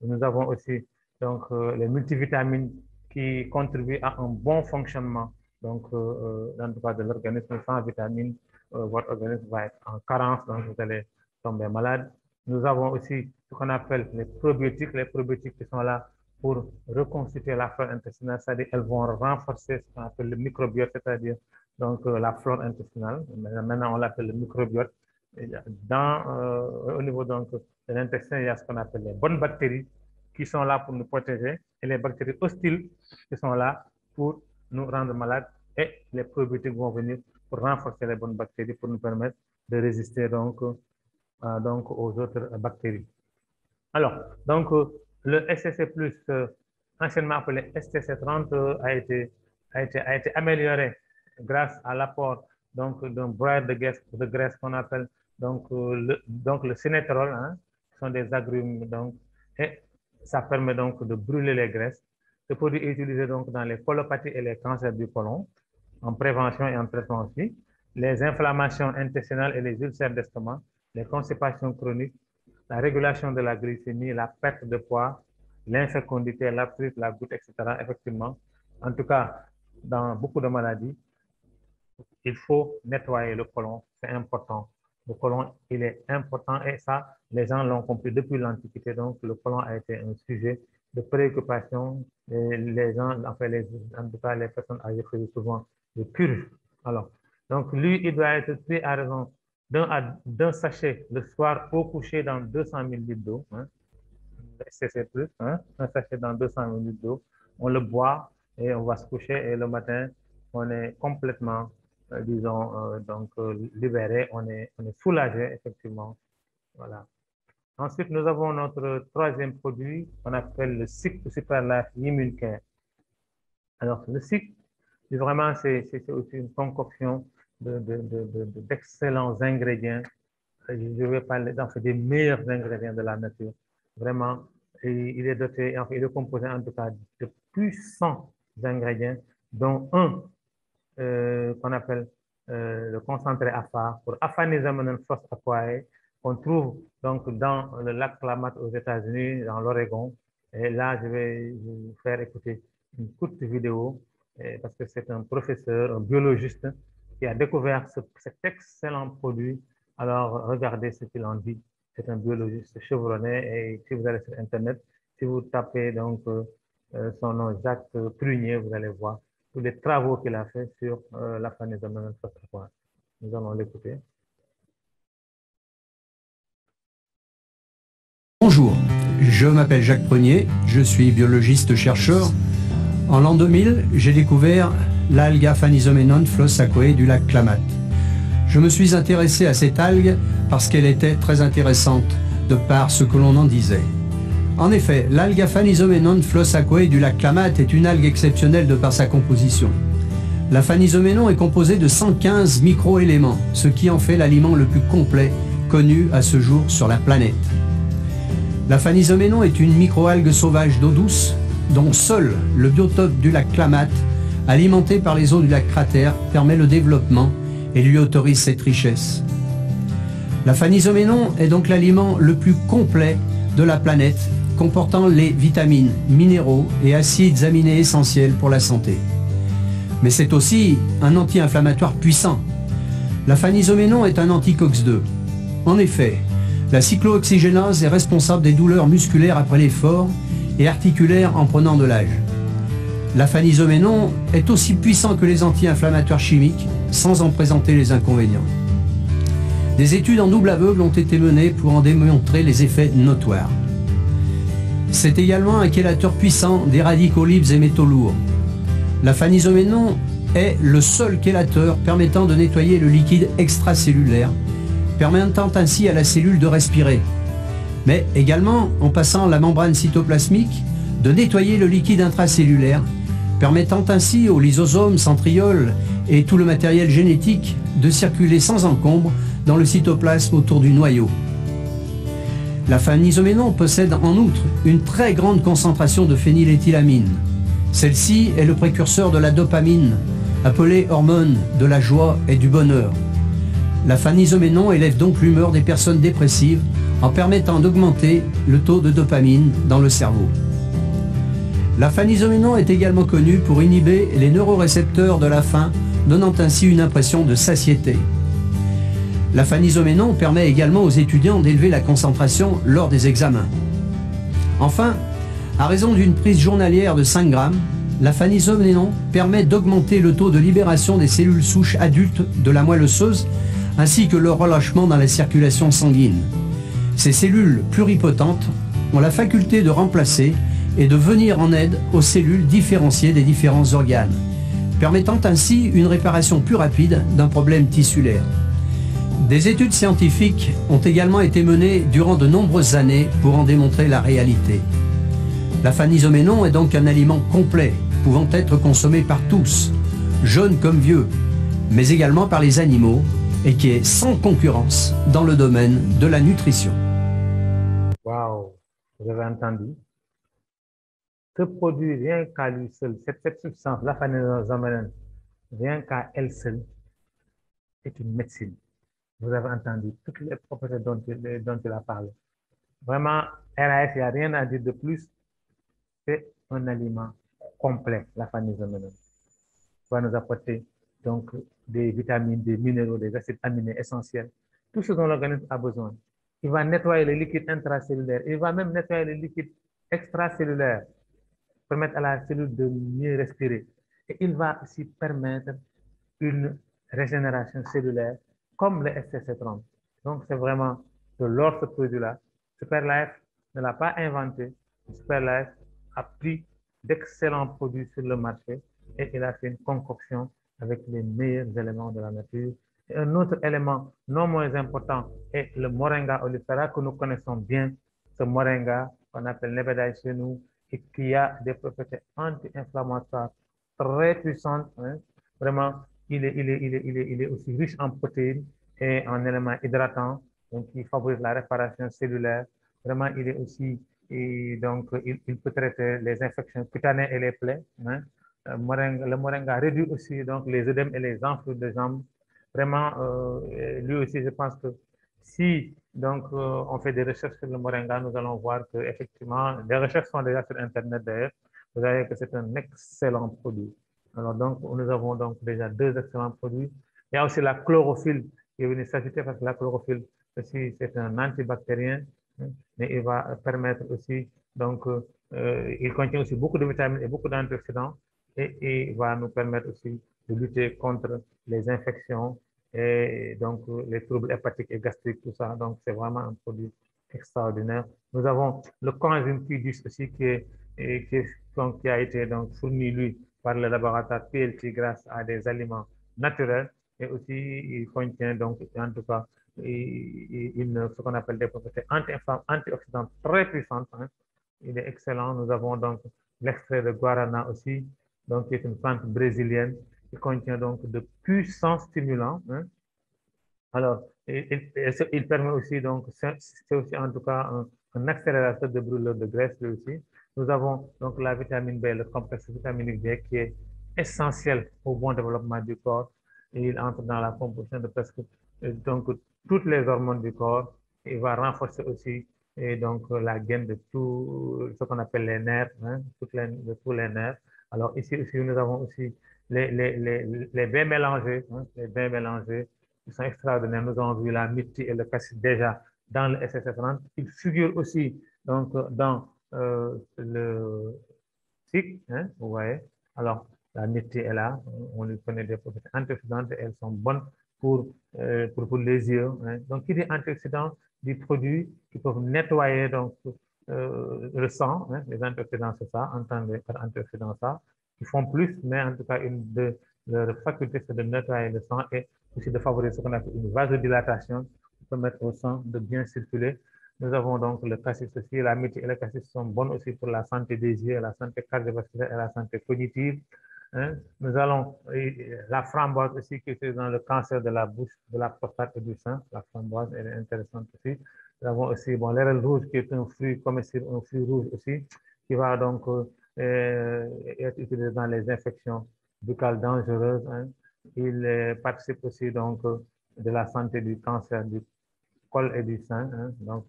Nous avons aussi donc les multivitamines qui contribuent à un bon fonctionnement donc dans le cas de l'organisme. Sans vitamines, votre organisme va être en carence, donc vous allez tomber malade. Nous avons aussi ce qu'on appelle les probiotiques qui sont là pour reconstituer la flore intestinale, c'est-à-dire elles vont renforcer ce qu'on appelle le microbiote, c'est-à-dire donc la flore intestinale. Maintenant, on l'appelle le microbiote. Au niveau donc de l'intestin, il y a ce qu'on appelle les bonnes bactéries qui sont là pour nous protéger. et les bactéries hostiles qui sont là pour nous rendre malades et les probiotiques vont venir pour renforcer les bonnes bactéries pour nous permettre de résister donc aux autres bactéries. Alors, donc, le STC+, anciennement appelé STC30, a été amélioré grâce à l'apport d'un broyeur de graisse qu'on appelle le sinétrol, hein, ce sont des agrumes, donc, et ça permet donc de brûler les graisses. Ce produit est utilisé donc dans les colopathies et les cancers du côlon, en prévention et en traitement aussi, les inflammations intestinales et les ulcères d'estomac, les constipations chroniques, la régulation de la glycémie, la perte de poids, l'infécondité, l'arthrite, la goutte, etc. Effectivement, en tout cas, dans beaucoup de maladies, il faut nettoyer le côlon, c'est important. Le côlon, il est important et ça, les gens l'ont compris depuis l'Antiquité. Donc, le côlon a été un sujet de préoccupation. Et les gens, enfin, en tout cas, les personnes âgées faisaient souvent des purges. Alors, donc, lui, il doit être pris à raison d'un sachet le soir au coucher dans 200 ml d'eau. Hein, c'est plus, hein, un sachet dans 200 ml d'eau. On le boit et on va se coucher et le matin, on est complètement libéré, on est soulagé, effectivement. Voilà. Ensuite, nous avons notre troisième produit qu'on appelle le SIC, Super Life Immune Care. Alors, le SIC, vraiment, c'est aussi une concoction d'excellents ingrédients. Je vais parler des meilleurs ingrédients de la nature. Vraiment, il est doté, enfin, il est composé en tout cas de puissants ingrédients, dont un qu'on appelle le concentré AFA, pour Aphanizomenon Flos Aquae, qu'on trouve donc dans le lac Klamath aux États-Unis, dans l'Oregon. Et là, je vais vous faire écouter une courte vidéo parce que c'est un professeur, un biologiste qui a découvert cet excellent produit. Alors, regardez ce qu'il en dit. C'est un biologiste chevronné et si vous allez sur Internet, si vous tapez donc son nom Jacques Prunier, vous allez voir tous les travaux qu'il a fait sur l'Aphanizomenon Flos Aquae. Nous allons l'écouter. Bonjour, je m'appelle Jacques Prunier, je suis biologiste-chercheur. En l'an 2000, j'ai découvert l'algue Aphanizomenon Flos Aquae du lac Klamath. Je me suis intéressé à cette algue parce qu'elle était très intéressante de par ce que l'on en disait. En effet, l'algue Aphanizomenon Flos Aquae du lac Klamath est une algue exceptionnelle de par sa composition. L'aphanizoménon est composé de 115 micro-éléments, ce qui en fait l'aliment le plus complet connu à ce jour sur la planète. L'aphanizoménon est une microalgue sauvage d'eau douce dont seul le biotope du lac Klamath, alimenté par les eaux du lac Cratère, permet le développement et lui autorise cette richesse. L'aphanizoménon est donc l'aliment le plus complet de la planète, comportant les vitamines, minéraux et acides aminés essentiels pour la santé. Mais c'est aussi un anti-inflammatoire puissant. L'aphanizoménon est un anti-COX-2. En effet, la cyclooxygénase est responsable des douleurs musculaires après l'effort et articulaires en prenant de l'âge. L'aphanizoménon est aussi puissant que les anti-inflammatoires chimiques, sans en présenter les inconvénients. Des études en double aveugle ont été menées pour en démontrer les effets notoires. C'est également un chélateur puissant des radicaux libres et métaux lourds. L'aphanizoménon est le seul chélateur permettant de nettoyer le liquide extracellulaire, permettant ainsi à la cellule de respirer, mais également, en passant la membrane cytoplasmique, de nettoyer le liquide intracellulaire, permettant ainsi aux lysosomes, centrioles et tout le matériel génétique de circuler sans encombre dans le cytoplasme autour du noyau. L'aphanizoménon possède en outre une très grande concentration de phényléthylamine. Celle-ci est le précurseur de la dopamine, appelée hormone de la joie et du bonheur. L'aphanizoménon élève donc l'humeur des personnes dépressives en permettant d'augmenter le taux de dopamine dans le cerveau. L'aphanizoménon est également connu pour inhiber les neurorécepteurs de la faim, donnant ainsi une impression de satiété. L'aphanizoménon permet également aux étudiants d'élever la concentration lors des examens. Enfin, à raison d'une prise journalière de 5 grammes, l'aphanizoménon permet d'augmenter le taux de libération des cellules souches adultes de la moelle osseuse ainsi que leur relâchement dans la circulation sanguine. Ces cellules pluripotentes ont la faculté de remplacer et de venir en aide aux cellules différenciées des différents organes, permettant ainsi une réparation plus rapide d'un problème tissulaire. Des études scientifiques ont également été menées durant de nombreuses années pour en démontrer la réalité. La phanisoménon est donc un aliment complet, pouvant être consommé par tous, jeunes comme vieux, mais également par les animaux, et qui est sans concurrence dans le domaine de la nutrition. Waouh, vous avez entendu? Ce produit, rien qu'à lui seul, cette substance, la phanisoménon, rien qu'à elle seule, est une médecine. Vous avez entendu toutes les propriétés dont il a parlé. Vraiment, RAS, il n'y a rien à dire de plus. C'est un aliment complet, la phanisoménon. Il va nous apporter donc des vitamines, des minéraux, des acides aminés essentiels, tout ce dont l'organisme a besoin. Il va nettoyer les liquides intracellulaires. Il va même nettoyer les liquides extracellulaires, permettre à la cellule de mieux respirer. Et il va aussi permettre une régénération cellulaire comme le STC30. Donc, c'est vraiment de l'or ce produit-là. Superlife ne l'a pas inventé. Superlife a pris d'excellents produits sur le marché et il a fait une concoction avec les meilleurs éléments de la nature. Et un autre élément non moins important est le moringa oleifera que nous connaissons bien. Ce moringa qu'on appelle nebedaï chez nous et qui a des propriétés anti-inflammatoires très puissantes. Hein. Vraiment, il est aussi riche en protéines et en éléments hydratants, donc qui favorisent la réparation cellulaire. Vraiment, il est aussi, et donc, il peut traiter les infections cutanées et les plaies. Hein. Le moringa réduit aussi donc, les œdèmes et les enflures de jambes. Vraiment, lui aussi, je pense que si donc, on fait des recherches sur le moringa, nous allons voir que effectivement, des recherches sont déjà sur Internet d'ailleurs. Vous savez que c'est un excellent produit. Alors donc, nous avons donc déjà deux excellents produits. Il y a aussi la chlorophylle qui est venue s'ajouter parce que la chlorophylle aussi, c'est un antibactérien, hein, mais il va permettre aussi, donc, il contient aussi beaucoup de vitamines et beaucoup d'antioxydants et il va nous permettre aussi de lutter contre les infections et donc les troubles hépatiques et gastriques, tout ça. Donc, c'est vraiment un produit extraordinaire. Nous avons le coenzyme Q10 aussi qui a été donc fourni, lui, par le laboratoire PLT grâce à des aliments naturels et aussi il contient donc en tout cas ce qu'on appelle des propriétés antioxydantes très puissantes. Hein. Il est excellent. Nous avons donc l'extrait de guarana aussi, donc qui est une plante brésilienne qui contient donc de puissants stimulants. Hein. Alors, il permet aussi donc c'est aussi en tout cas un accélérateur de brûlure de graisse lui aussi. Nous avons donc la vitamine B, le complexe vitaminique B qui est essentiel au bon développement du corps. Et il entre dans la composition de presque donc toutes les hormones du corps. Il va renforcer aussi et donc la gaine de tout ce qu'on appelle les nerfs, hein, de tous les nerfs. Alors ici aussi, nous avons aussi les bains mélangés, hein, les bains mélangés qui sont extraordinaires. Nous avons vu la myrtille et le cassis déjà dans le SSF30. Il figure aussi donc dans le SIC, hein, vous voyez. Alors, la myrtille est là, on lui connaît des propriétés antioxydantes, elles sont bonnes pour les yeux. Hein. Donc, il y a des antioxydants, des produits qui peuvent nettoyer donc, le sang, hein, les antioxydants, c'est ça, entendez par antioxydants ça, qui font plus, mais en tout cas, une de leurs facultés, c'est de nettoyer le sang et aussi de favoriser ce qu'on appelle une vasodilatation pour permettre au sang de bien circuler. Nous avons donc le cassis aussi, la myrtille et le cassis sont bonnes aussi pour la santé des yeux, la santé cardiovasculaire et la santé cognitive. Hein. Nous allons, la framboise aussi qui est dans le cancer de la bouche, de la prostate et du sein. La framboise, elle est intéressante aussi. Nous avons aussi bon, l'érable rouge qui est un fruit comestible, un fruit rouge aussi, qui va donc être utilisé dans les infections buccales dangereuses. Hein. Il participe aussi donc de la santé du cancer du col et du sein. Hein. Donc,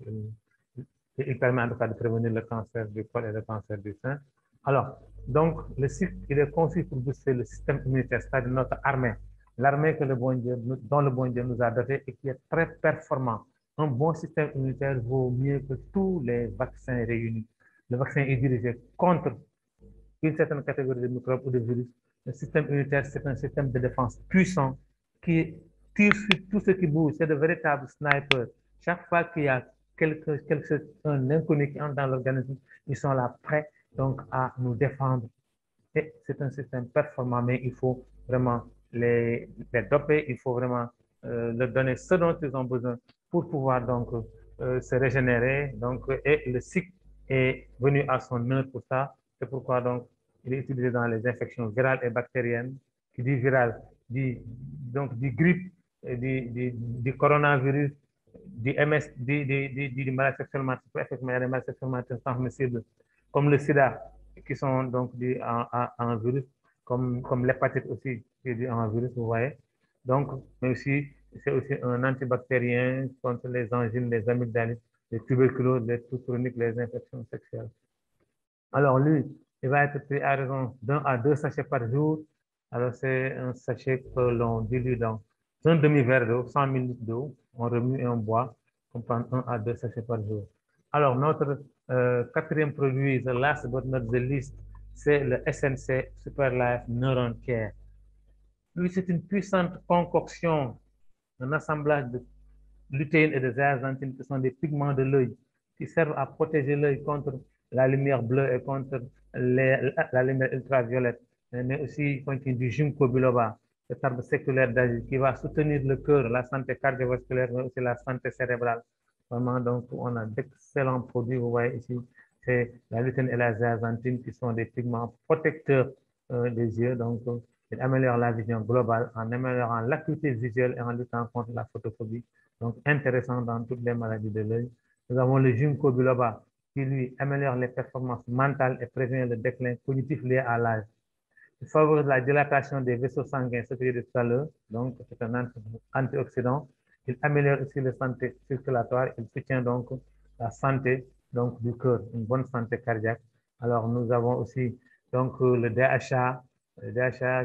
il permet en tout cas de prévenir le cancer du col et le cancer du sein. Alors, donc, le cycle, il est conçu pour booster le système immunitaire, c'est-à-dire notre armée. L'armée que dont le bon Dieu nous a doté et qui est très performant. Un bon système immunitaire vaut mieux que tous les vaccins réunis. Le vaccin est dirigé contre une certaine catégorie de microbes ou de virus. Le système immunitaire, c'est un système de défense puissant qui tire sur tout ce qui bouge. C'est de véritables snipers. Chaque fois qu'il y a un inconnu qui entre dans l'organisme, ils sont là prêts donc à nous défendre. Et c'est un système performant, mais il faut vraiment les doper, il faut vraiment leur donner ce dont ils ont besoin pour pouvoir donc se régénérer. Donc, et le cycle est venu à son heure pour ça. C'est pourquoi donc il est utilisé dans les infections virales et bactériennes. Qui dit viral, dit donc du grippe, du coronavirus, du MS, du maladies sexuellement, effectivement, il y a des maladies sexuellement transmissibles comme le sida, qui sont donc dus à un virus, comme l'hépatite aussi, qui est dû à un virus, vous voyez. Donc, mais aussi, c'est aussi un antibactérien contre les angines, les amygdalites, les tuberculoses, les toux chroniques, les infections sexuelles. Alors, lui, il va être pris à raison d'1 à 2 sachets par jour. Alors, c'est un sachet que l'on dilue dans un demi-verre d'eau, 100 ml d'eau. On remue et on boit. On prend 1 à 2 sachets par jour. Alors, notre quatrième produit, the last but not the least, c'est le SNC Super Life Neuron Care. Lui, c'est une puissante concoction, un assemblage de lutéine et de zéaxanthine qui sont des pigments de l'œil qui servent à protéger l'œil contre la lumière bleue et contre la lumière ultraviolette, mais aussi contient du ginkgo biloba, cet arbre séculaire d'Asie qui va soutenir le cœur, la santé cardiovasculaire, mais aussi la santé cérébrale. Vraiment, donc, on a d'excellents produits. Vous voyez ici, c'est la lutéine et la zéaxanthine qui sont des pigments protecteurs des yeux. Donc, ils améliorent la vision globale en améliorant l'acuité visuelle et en luttant contre la photophobie. Donc, intéressant dans toutes les maladies de l'œil. Nous avons le ginkgo biloba qui, lui, améliore les performances mentales et prévient le déclin cognitif lié à l'âge. Il favorise la dilatation des vaisseaux sanguins, ce que j'ai dit tout à l'heure. Donc, c'est un antioxydant. Il améliore aussi la santé circulatoire. Il soutient donc la santé donc, du cœur, une bonne santé cardiaque. Alors, nous avons aussi donc, le DHA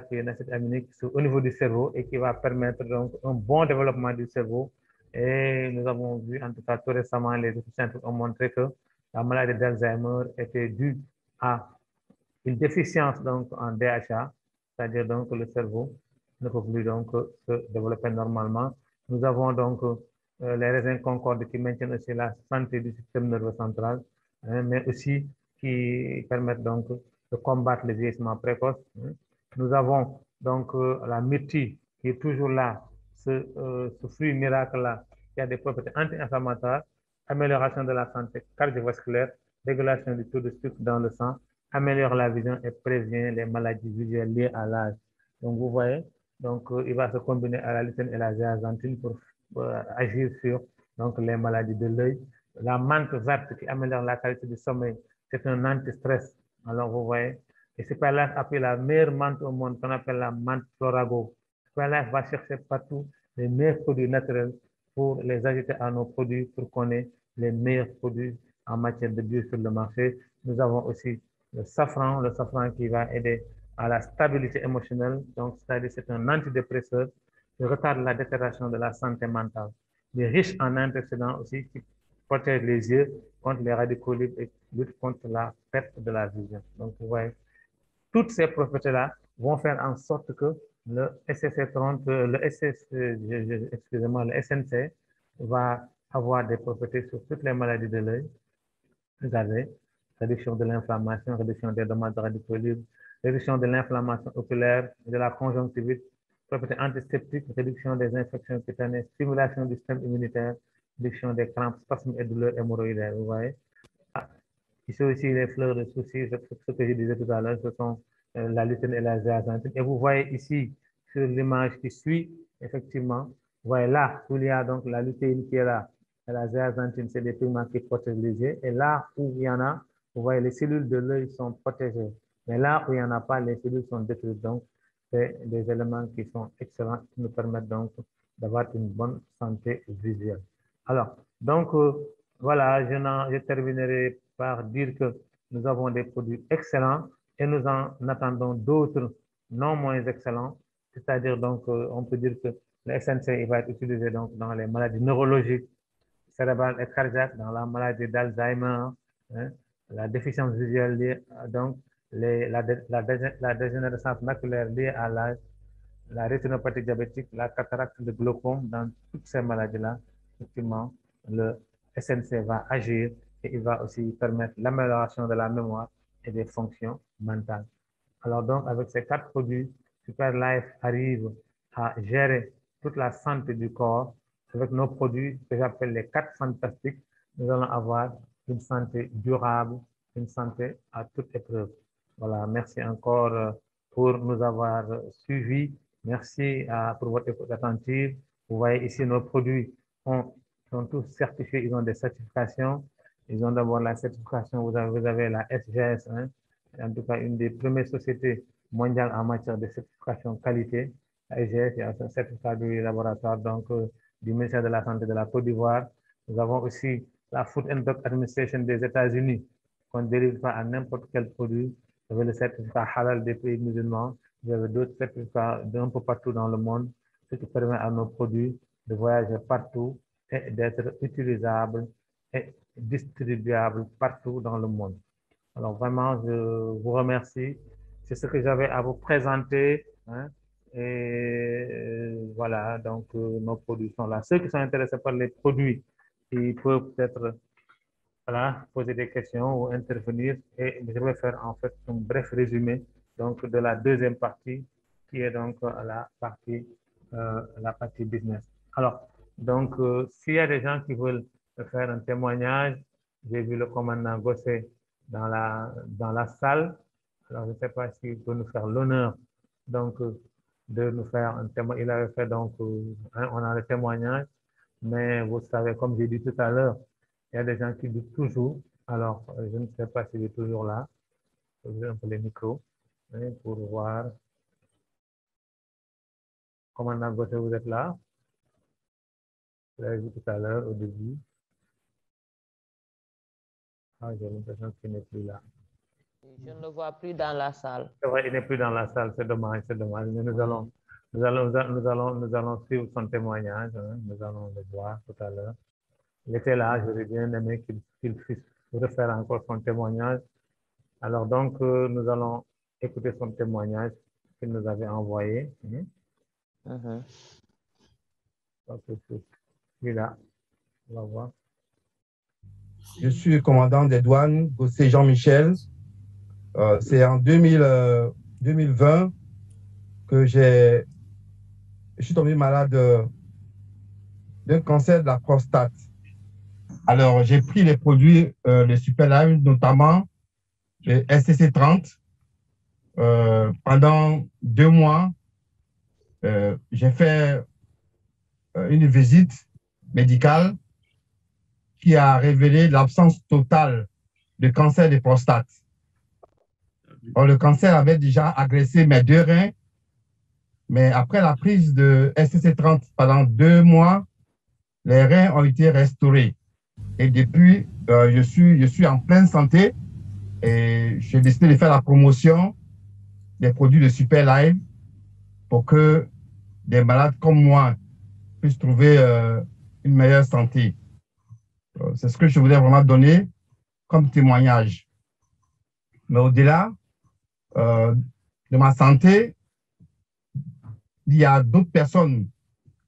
qui est un acide aminique au niveau du cerveau et qui va permettre donc un bon développement du cerveau. Et nous avons vu, en tout cas tout récemment, les études scientifiques ont montré que la maladie d'Alzheimer était due à une déficience donc en DHA, c'est-à-dire donc que le cerveau ne peut plus donc se développer normalement. Nous avons donc les raisins Concorde qui maintiennent aussi la santé du système nerveux central, hein, mais aussi qui permettent donc de combattre le vieillissement précoce. Hein. Nous avons donc la myrtille qui est toujours là, ce fruit miracle-là, qui a des propriétés anti-inflammatoires, amélioration de la santé cardiovasculaire, régulation du taux de sucre dans le sang, améliore la vision et prévient les maladies visuelles liées à l'âge. Donc, vous voyez, donc, il va se combiner à la lutéine et la zéaxanthine pour agir sur donc, les maladies de l'œil. La menthe verte qui améliore la qualité du sommeil, c'est un anti-stress. Alors, vous voyez, et Superlife a pris la meilleure menthe au monde qu'on appelle la menthe Florago. Superlife va chercher partout les meilleurs produits naturels pour les ajouter à nos produits pour qu'on ait les meilleurs produits en matière de bio sur le marché. Nous avons aussi le safran qui va aider à la stabilité émotionnelle. Donc, c'est-à-dire c'est un antidépresseur qui retarde la détérioration de la santé mentale. Il est riche en antioxydants aussi qui protège les yeux contre les radicaux libres et lutte contre la perte de la vision. Donc, vous voyez, toutes ces propriétés-là vont faire en sorte que le SCC30, excusez-moi, le SNC va avoir des propriétés sur toutes les maladies de l'œil. Regardez, réduction de l'inflammation, réduction des dommages de radicaux libres, réduction de l'inflammation oculaire, de la conjonctivite, propriétés antiseptiques, réduction des infections cutanées, stimulation du système immunitaire, réduction des crampes, spasmes et douleurs hémorroïdaires. Vous voyez? Ah, ici aussi, les fleurs de soucis, ce que je disais tout à l'heure, ce sont la lutéine et la zéaxanthine. Et vous voyez ici, sur l'image qui suit, effectivement, vous voyez là où il y a donc la lutéine qui est là, et la zéaxanthine, c'est des pigments qui protègent les yeux. Et là où il y en a, vous voyez, les cellules de l'œil sont protégées. Mais là où il n'y en a pas, les cellules sont détruites. Donc, c'est des éléments qui sont excellents, qui nous permettent donc d'avoir une bonne santé visuelle. Alors, donc, voilà, je terminerai par dire que nous avons des produits excellents et nous en attendons d'autres non moins excellents. C'est-à-dire, donc, on peut dire que le SNC il va être utilisé donc, dans les maladies neurologiques, cérébrales et cardiaques, dans la maladie d'Alzheimer, hein, la déficience visuelle liée, donc, la dégénérescence maculaire liée à l'âge, la rétinopathie diabétique, la cataracte, le glaucome, dans toutes ces maladies-là, effectivement, le SNC va agir et il va aussi permettre l'amélioration de la mémoire, et des fonctions mentales. Alors donc, avec ces 4 produits, Superlife arrive à gérer toute la santé du corps. Avec nos produits que j'appelle les 4 fantastiques, nous allons avoir une santé durable, une santé à toute épreuve. Voilà, merci encore pour nous avoir suivis. Merci pour votre écoute attentive. Vous voyez ici nos produits sont tous certifiés, ils ont des certifications. Ils ont d'abord la certification, vous avez la SGS, hein, en tout cas une des premières sociétés mondiales en matière de certification qualité. La SGS, il y a un certificat du laboratoire donc, du ministère de la Santé de la Côte d'Ivoire. Nous avons aussi la Food and Drug Administration des États-Unis, qu'on ne délivre pas à n'importe quel produit. Vous avez le certificat halal des pays musulmans. Vous avez d'autres certificats d'un peu partout dans le monde, ce qui permet à nos produits de voyager partout et d'être utilisables et distribuables partout dans le monde. Alors vraiment, je vous remercie. C'est ce que j'avais à vous présenter, hein. Et voilà, donc nos produits sont là. Ceux qui sont intéressés par les produits, ils peuvent peut-être voilà, poser des questions ou intervenir. Et je vais faire en fait un bref résumé donc, de la deuxième partie, qui est donc la partie business. Alors, donc, s'il y a des gens qui veulent faire un témoignage, j'ai vu le commandant Gossé dans la salle. Alors, je ne sais pas s'il peut nous faire l'honneur donc, de nous faire un témoignage. Il avait fait donc, hein, on a le témoignage, mais vous savez, comme j'ai dit tout à l'heure, il y a des gens qui doutent toujours. Alors, je ne sais pas s'il est toujours là. Je vais un peu les micros hein, pour voir. Commandant Gossé, vous êtes là? Vous l'avez vu tout à l'heure au début. Ah, j'ai l'impression qu'il n'est plus là. Je ne le vois plus dans la salle. C'est vrai, il n'est plus dans la salle, c'est dommage, c'est dommage. Mais nous allons suivre son témoignage, hein, nous allons le voir tout à l'heure. Il était là, j'aurais bien aimé qu'il puisse refaire encore son témoignage. Alors donc, nous allons écouter son témoignage qu'il nous avait envoyé. Donc, celui-là, on va voir. Je suis le commandant des douanes, Gossé Jean-Michel. C'est en 2020 que je suis tombé malade d'un cancer de la prostate. Alors, j'ai pris les produits, les Superlife, notamment le STC30. Pendant 2 mois, j'ai fait une visite médicale qui a révélé l'absence totale de cancer de prostate. Or, le cancer avait déjà agressé mes 2 reins, mais après la prise de STC30 pendant 2 mois, les reins ont été restaurés. Et depuis, je suis en pleine santé et j'ai décidé de faire la promotion des produits de Superlife pour que des malades comme moi puissent trouver une meilleure santé. C'est ce que je voulais vraiment donner comme témoignage. Mais au-delà de ma santé, il y a d'autres personnes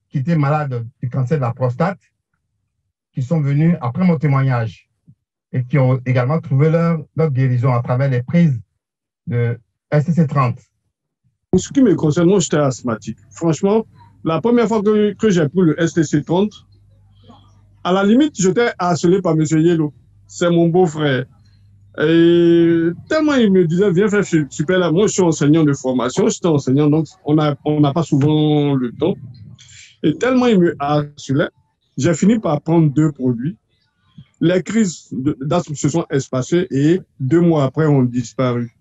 qui étaient malades du cancer de la prostate qui sont venues après mon témoignage et qui ont également trouvé leur guérison à travers les prises de STC30. Pour ce qui me concerne, moi, j'étais asthmatique. Franchement, la première fois que j'ai pris le STC30, à la limite, j'étais harcelé par M. Yellow. C'est mon beau-frère. Et tellement il me disait, viens faire super là. Moi, je suis enseignant de formation, j'étais enseignant, donc on n'a pas souvent le temps. Et tellement il me harcelait, j'ai fini par prendre 2 produits. Les crises d'asthme se sont espacées et 2 mois après ont disparu.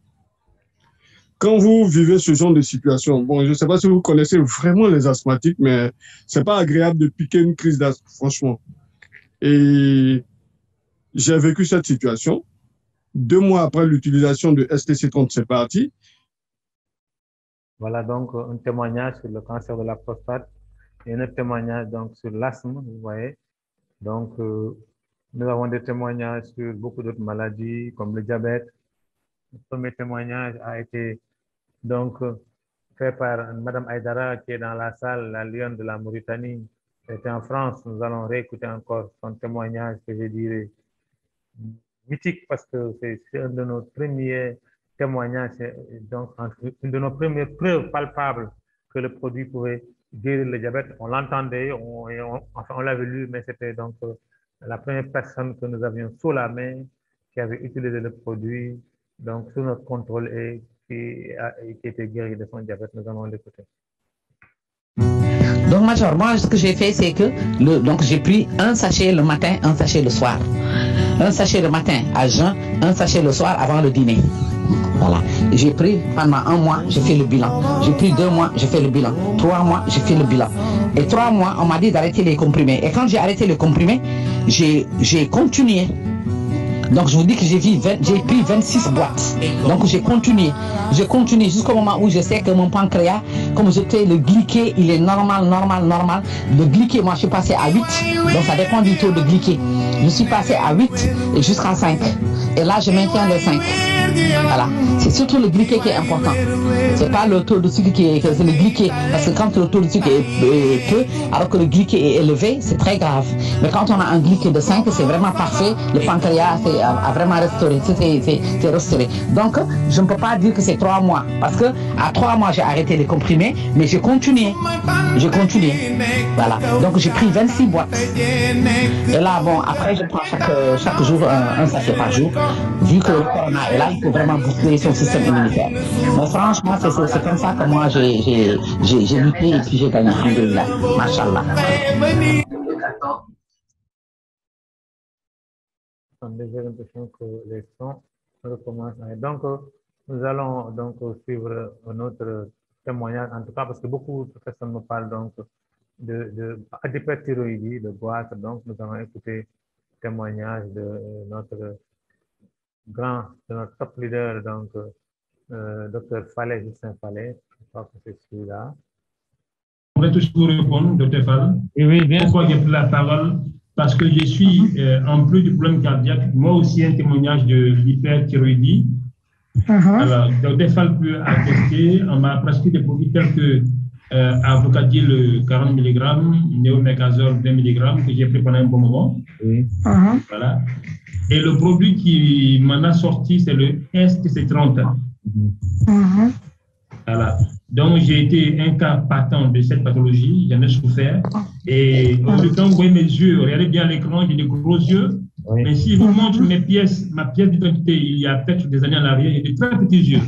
Quand vous vivez ce genre de situation, bon, je ne sais pas si vous connaissez vraiment les asthmatiques, mais ce n'est pas agréable de piquer une crise d'asthme, franchement. Et j'ai vécu cette situation. 2 mois après l'utilisation de STC30, c'est parti. Voilà donc un témoignage sur le cancer de la prostate et un témoignage donc sur l'asthme, vous voyez. Donc, nous avons des témoignages sur beaucoup d'autres maladies comme le diabète. Le premier témoignage a été donc fait par Madame Aïdara qui est dans la salle, la lionne de la Mauritanie. C'était en France. Nous allons réécouter encore son témoignage que je dirais. mythique parce que c'est un de nos premiers témoignages, donc une de nos premières preuves palpables que le produit pouvait guérir le diabète. On l'entendait, enfin, on l'avait lu, mais c'était donc la première personne que nous avions sous la main qui avait utilisé le produit, donc sous notre contrôle et qui était guéri de son diabète. Nous allons l'écouter. Donc, Major, moi, ce que j'ai fait, c'est que donc j'ai pris un sachet le matin, un sachet le soir. Un sachet le matin à jeun, un sachet le soir avant le dîner. Voilà. J'ai pris pendant 1 mois, j'ai fait le bilan. J'ai pris 2 mois, j'ai fait le bilan. 3 mois, j'ai fait le bilan. Et 3 mois, on m'a dit d'arrêter les comprimés. Et quand j'ai arrêté les comprimés, j'ai continué. Donc je vous dis que j'ai pris 26 boîtes. Donc j'ai continué jusqu'au moment où je sais que mon pancréas, comme j'étais le glyqué, il est normal. Le glyqué, moi je suis passé à 8. Donc ça dépend du taux de glyqué. Je suis passé à 8 et jusqu'à 5. Et là je maintiens les 5. Voilà. C'est surtout le glyqué qui est important. C'est pas le taux de sucre c'est le glyqué. Parce que quand le taux de sucre est peu, alors que le glyqué est élevé, c'est très grave. Mais quand on a un glyqué de 5, c'est vraiment parfait. Le pancréas a vraiment restauré. C'est restauré. Donc, je ne peux pas dire que c'est 3 mois. Parce que à 3 mois, j'ai arrêté les comprimés, mais j'ai continué. Voilà. Donc, j'ai pris 26 boîtes. Et là, bon, après, je prends chaque jour un sachet par jour. Vu que le corona est là, il faut vraiment booster son système immunitaire. Mais franchement, c'est comme ça que moi, j'ai lutté et puis j'ai gagné. Alhamdulillah. Machallah. J'ai l'impression que les sons recommencent. Donc, nous allons donc suivre un autre témoignage, en tout cas, parce que beaucoup de personnes me parlent donc d'hyperthyroïdie, de boîte. Donc, nous allons écouter le témoignage de notre top leader, donc, Dr Fallet, Justin Fallet. Je crois que c'est celui-là. Je voudrais toujours répondre, Dr Fall. Oui, bien. Pourquoi j'ai pris la parole? Parce que je suis, en plus du problème cardiaque, moi aussi un témoignage de l'hyperthyroïdie. Alors, Dr Fall peut attester, on m'a prescrit des produits tels que Avocadil 40 mg, Néomecazole 20 mg, que j'ai pris pendant un bon moment. Oui. Voilà. Et le produit qui m'en a sorti, c'est le STC30. Voilà. Donc, j'ai été un cas patent de cette pathologie, j'en ai souffert. Et quand vous voyez mes yeux, regardez bien l'écran, j'ai des gros yeux. Oui. Mais si je vous montre ma pièce d'identité, il y a peut-être des années en arrière, j'ai de très petits yeux.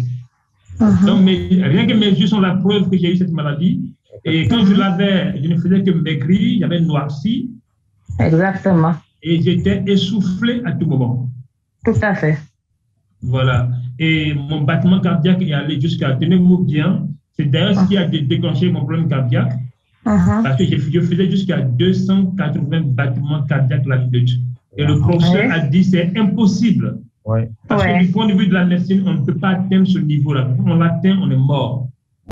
Donc, rien que mes yeux sont la preuve que j'ai eu cette maladie. Et quand je l'avais, je ne faisais que maigrir, j'avais noirci. Exactement. Et j'étais essoufflé à tout moment. Tout à fait. Voilà. Et mon battement cardiaque est allé jusqu'à, tenez-vous bien, c'est d'ailleurs ce qui a déclenché mon problème cardiaque. Parce que je faisais jusqu'à 280 battements cardiaques la minute. Et le professeur a dit c'est impossible. Parce que du point de vue de la médecine, on ne peut pas atteindre ce niveau-là. Quand on l'atteint, on est mort.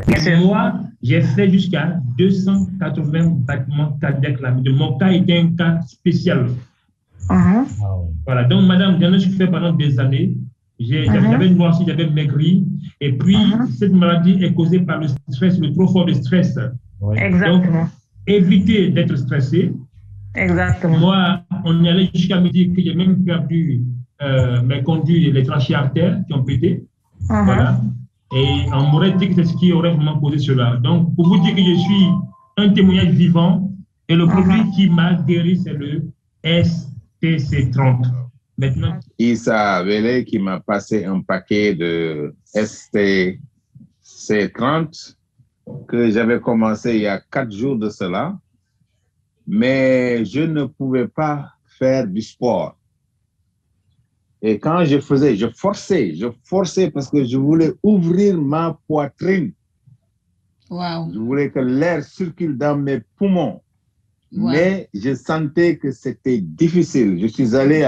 Et moi, j'ai fait jusqu'à 280 battements cardiaques la minute. Mon cas était un cas spécial. Voilà. Donc, madame, j'en ai souffert pendant des années. J'avais noirci, j'avais maigri. Et puis, cette maladie est causée par le stress, le trop fort de stress. Exactement. Donc, éviter d'être stressé. Exactement. Moi, on y allait jusqu'à me dire que j'ai même perdu mes conduits, les trachées artères qui ont pété. Voilà. Et on m'aurait dit que c'est ce qui aurait vraiment causé cela. Donc, pour vous dire que je suis un témoignage vivant, et le produit qui m'a guéri, c'est le STC30. Maintenant. Issa Vélé qui m'a passé un paquet de STC30 que j'avais commencé il y a 4 jours de cela, mais je ne pouvais pas faire du sport. Et quand je faisais, je forçais parce que je voulais ouvrir ma poitrine. Wow. Je voulais que l'air circule dans mes poumons. Wow. Mais je sentais que c'était difficile. Je suis allé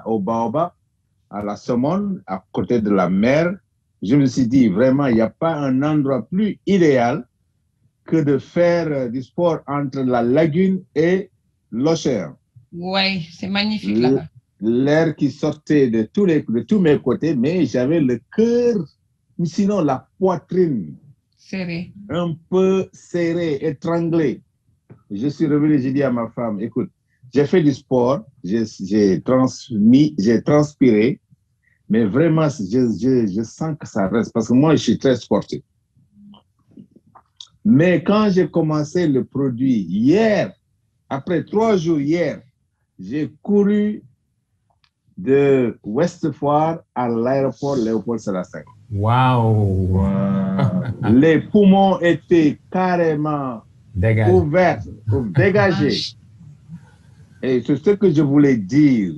au Baobab, à la Somone, à côté de la mer. Je me suis dit, vraiment, il n'y a pas un endroit plus idéal que de faire du sport entre la lagune et l'océan. Oui, c'est magnifique là-bas. L'air qui sortait de tous mes côtés, mais j'avais le cœur, sinon la poitrine. Serré. Un peu serré, étranglé. Je suis revenu, j'ai dit à ma femme, écoute, j'ai fait du sport, j'ai transpiré, mais vraiment, je sens que ça reste, parce que moi, je suis très sportif. Mais quand j'ai commencé le produit hier, après 3 jours hier, j'ai couru de Ouest Foire à l'aéroport Léopold Sédar Senghor. Waouh! Les poumons étaient carrément ouverts, dégagés. Et c'est ce que je voulais dire.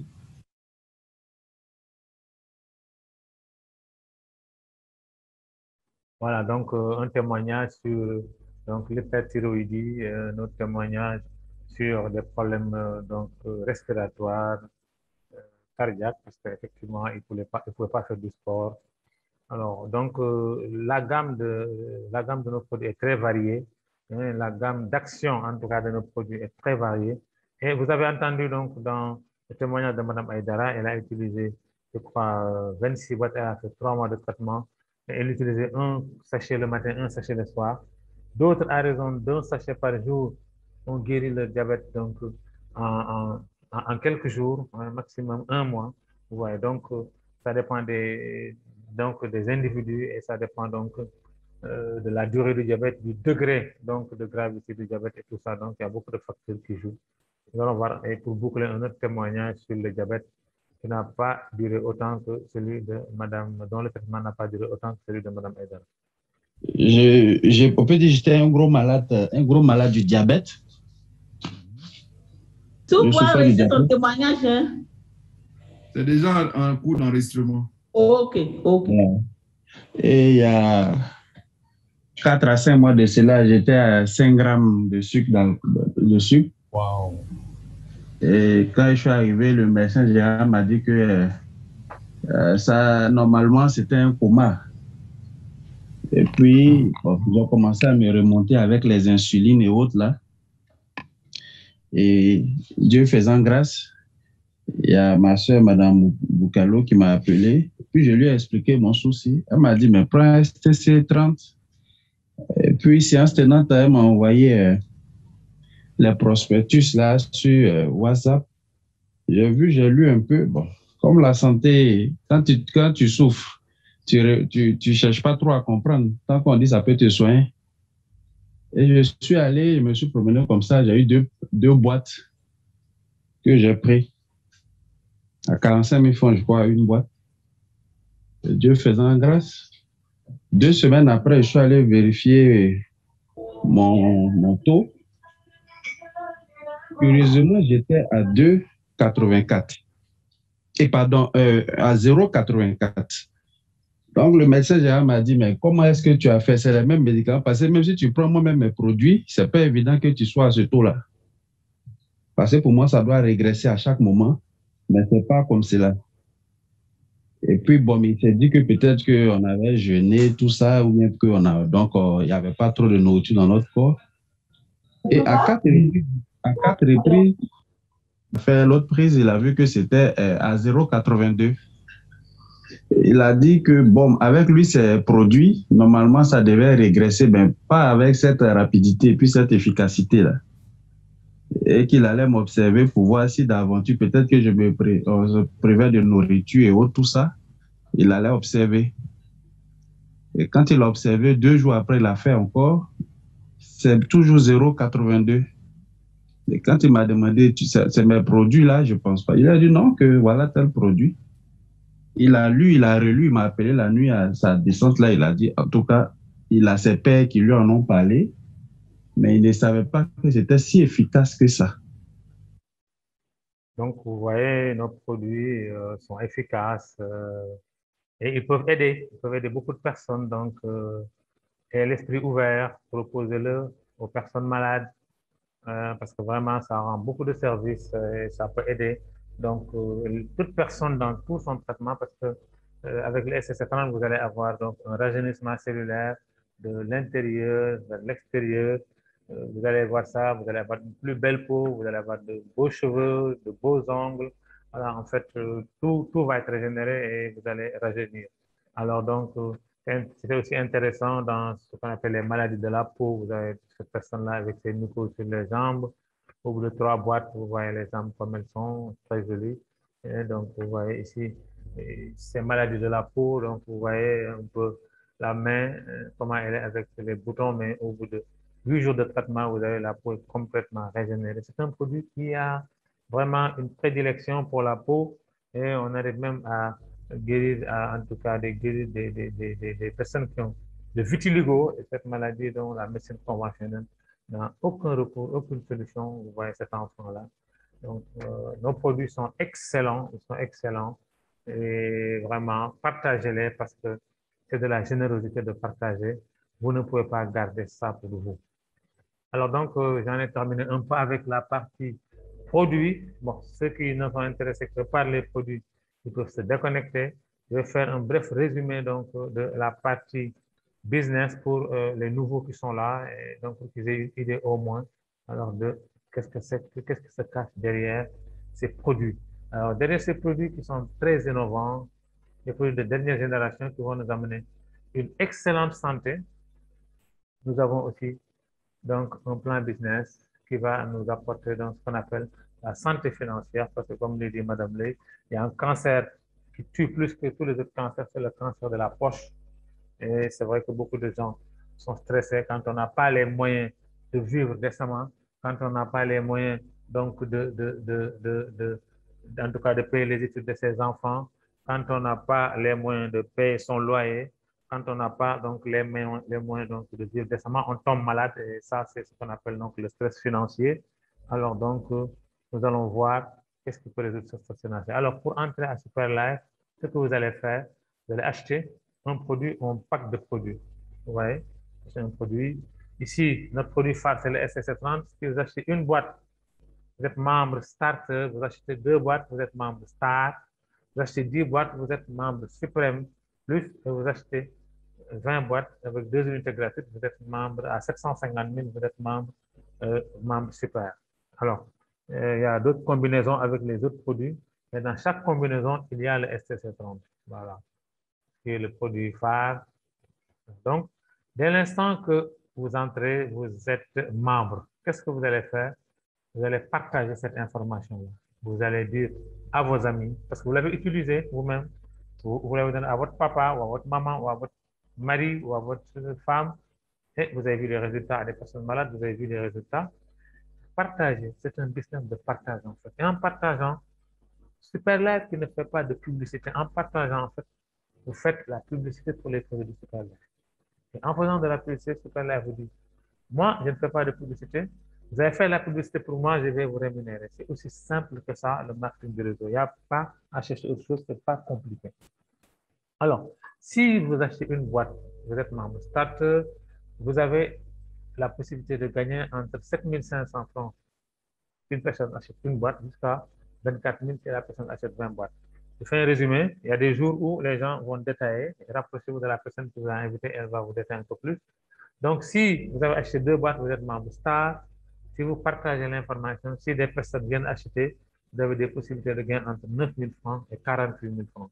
Voilà, donc un témoignage sur l'hyperthyroïdie, notre témoignage sur des problèmes respiratoires, cardiaques, parce qu'effectivement, il ne pouvait pas faire du sport. Alors, donc, la gamme de nos produits est très variée. Hein, la gamme d'action, en tout cas, de nos produits est très variée. Et vous avez entendu, donc, dans le témoignage de Mme Aïdara, elle a utilisé, je crois, 26 boîtes, elle a fait 3 mois de traitement. Et elle utilisait un sachet le matin, un sachet le soir. D'autres, à raison d'un sachet par jour, ont guéri le diabète, donc, en quelques jours, un maximum 1 mois. Ouais, donc, ça dépend des individus et ça dépend donc de la durée du diabète, du degré donc de gravité du diabète et tout ça. Donc, il y a beaucoup de facteurs qui jouent. Nous allons voir, et pour boucler un autre témoignage sur le diabète qui n'a pas duré autant que celui de Madame, dont le traitement n'a pas duré autant que celui de Madame Aïdara. On peut dire que j'étais un gros malade du diabète. Tu pourras laisser ton témoignage. Hein? C'est déjà en cours d'enregistrement. Ok. Et il y a 4 à 5 mois de cela, j'étais à 5 grammes de sucre de sucre. Wow. Et quand je suis arrivé, le médecin général m'a dit que ça, normalement, c'était un coma. Et puis, j'ai commencé à me remonter avec les insulines et autres là. Et Dieu faisant grâce, il y a ma soeur, Madame Boukalo, qui m'a appelé. Puis je lui ai expliqué mon souci. Elle m'a dit, mais prends STC 30. Et puis, séance tenante, elle m'a envoyé les prospectus là sur WhatsApp. J'ai lu un peu. Bon, comme la santé, quand tu souffres, tu cherches pas trop à comprendre. Tant qu'on dit ça peut te soigner. Et je suis allé, je me suis promené comme ça. J'ai eu deux boîtes que j'ai pris. À 45 000 francs, je crois, une boîte. Et Dieu faisant grâce. 2 semaines après, je suis allé vérifier mon taux. Curieusement, j'étais à 2,84. Et pardon, à 0,84. Donc, le médecin général m'a dit, mais comment est-ce que tu as fait? C'est les mêmes médicaments. Parce que même si tu prends moi-même mes produits, ce n'est pas évident que tu sois à ce taux-là. Parce que pour moi, ça doit régresser à chaque moment, mais ce n'est pas comme cela. Et puis, bon, il s'est dit que peut-être qu'on avait jeûné, tout ça, ou bien qu'on a. Donc, il n'y avait pas trop de nourriture dans notre corps. Et à 4 reprises, il a fait l'autre prise, il a vu que c'était à 0,82. Il a dit que, bon, avec lui, ces produits, normalement, ça devait régresser, mais pas avec cette rapidité et puis cette efficacité-là. Et qu'il allait m'observer pour voir si d'aventure, peut-être que je me privais de nourriture et autres, tout ça. Il allait observer. Et quand il a observé, 2 jours après, il a fait encore, c'est toujours 0,82. Et quand il m'a demandé, c'est mes produits-là, je ne pense pas. Il a dit non, que voilà tel produit. Il a lu, il a relu, il m'a appelé la nuit à sa descente là, il a dit, en tout cas, il a ses pairs qui lui en ont parlé, mais il ne savait pas que c'était si efficace que ça. Donc, vous voyez, nos produits sont efficaces et ils peuvent aider beaucoup de personnes. Donc, et l'esprit ouvert, proposez-le aux personnes malades parce que vraiment, ça rend beaucoup de services et ça peut aider. Donc, toute personne dans tout son traitement, parce que avec le STC30, vous allez avoir donc un rajeunissement cellulaire de l'intérieur vers l'extérieur. Vous allez voir ça, vous allez avoir une plus belle peau, vous allez avoir de beaux cheveux, de beaux ongles. Alors, en fait, tout va être régénéré et vous allez rajeunir. Alors, donc, c'était aussi intéressant dans ce qu'on appelle les maladies de la peau. Vous avez cette personne-là avec ses mucoses sur les jambes. Au bout de 3 boîtes, vous voyez les jambes comme elles sont, très jolies. Et donc, vous voyez ici, ces maladies de la peau. Donc, vous voyez un peu la main, comment elle est avec les boutons, mais au bout de 8 jours de traitement, vous avez la peau complètement régénérée. C'est un produit qui a vraiment une prédilection pour la peau et on arrive même à guérir, en tout cas, des personnes qui ont de vitiligo, et cette maladie dont la médecine conventionnelle n'a aucun recours, aucune solution. Vous voyez cet enfant-là. Donc, nos produits sont excellents, ils sont excellents. Et vraiment, partagez-les parce que c'est de la générosité de partager. Vous ne pouvez pas garder ça pour vous. Alors donc, j'en ai terminé un peu avec la partie produits. Bon, ceux qui ne sont intéressés que par les produits, ils peuvent se déconnecter. Je vais faire un bref résumé donc de la partie business pour les nouveaux qui sont là, et donc pour qu'ils aient une idée au moins alors de qu'est-ce que se cache derrière ces produits. Alors derrière ces produits qui sont très innovants, des produits de dernière génération qui vont nous amener une excellente santé. Nous avons aussi donc un plan business qui va nous apporter donc ce qu'on appelle la santé financière, parce que comme le dit Madame Ley, il y a un cancer qui tue plus que tous les autres cancers, c'est le cancer de la poche. Et c'est vrai que beaucoup de gens sont stressés quand on n'a pas les moyens de vivre décemment, quand on n'a pas les moyens donc en tout cas de payer les études de ses enfants, quand on n'a pas les moyens de payer son loyer, quand on n'a pas donc les moyens donc, de vivre décemment, on tombe malade et ça c'est ce qu'on appelle donc le stress financier. Alors donc nous allons voir qu'est-ce qui peut résoudre ce stress financier. Alors pour entrer à Superlife, ce que vous allez faire, vous allez acheter un produit ou un pack de produits. Vous voyez, c'est un produit. Ici, notre produit phare, c'est le STC30. Si vous achetez une boîte, vous êtes membre Starter. Vous achetez 2 boîtes, vous êtes membre Star. Vous achetez 10 boîtes, vous êtes membre Suprême Plus. Et vous achetez 20 boîtes avec 2 unités gratuites, vous êtes membre à 750 000, vous êtes membre Super. Alors, il y a d'autres combinaisons avec les autres produits. Mais dans chaque combinaison, il y a le STC30. Voilà. Qui est le produit phare. Donc, dès l'instant que vous entrez, vous êtes membre. Qu'est-ce que vous allez faire? Vous allez partager cette information-là. Vous allez dire à vos amis, parce que vous l'avez utilisé vous-même, vous l'avez donné à votre papa ou à votre maman ou à votre mari ou à votre femme, et vous avez vu les résultats à des personnes malades, vous avez vu les résultats. Partagez, c'est un business de partage en fait. Et en partageant, Superlife qui ne fait pas de publicité, en partageant en fait, vous faites la publicité pour les produits de Superlife. Et en faisant de la publicité, Superlife vous dit, moi, je ne fais pas de publicité. Vous avez fait la publicité pour moi, je vais vous rémunérer. C'est aussi simple que ça, le marketing de réseau. Il n'y a pas à chercher autre chose, ce n'est pas compliqué. Alors, si vous achetez une boîte, vous êtes membre Starter, vous avez la possibilité de gagner entre 7 500 francs si une personne achète une boîte jusqu'à 24 000 si la personne achète 20 boîtes. Je fais un résumé. Il y a des jours où les gens vont détailler. Rapprochez-vous de la personne qui vous a invité, elle va vous détailler un peu plus. Donc, si vous avez acheté 2 boîtes, vous êtes membre Star. Si vous partagez l'information, si des personnes viennent acheter, vous avez des possibilités de gain entre 9 000 francs et 48 000 francs.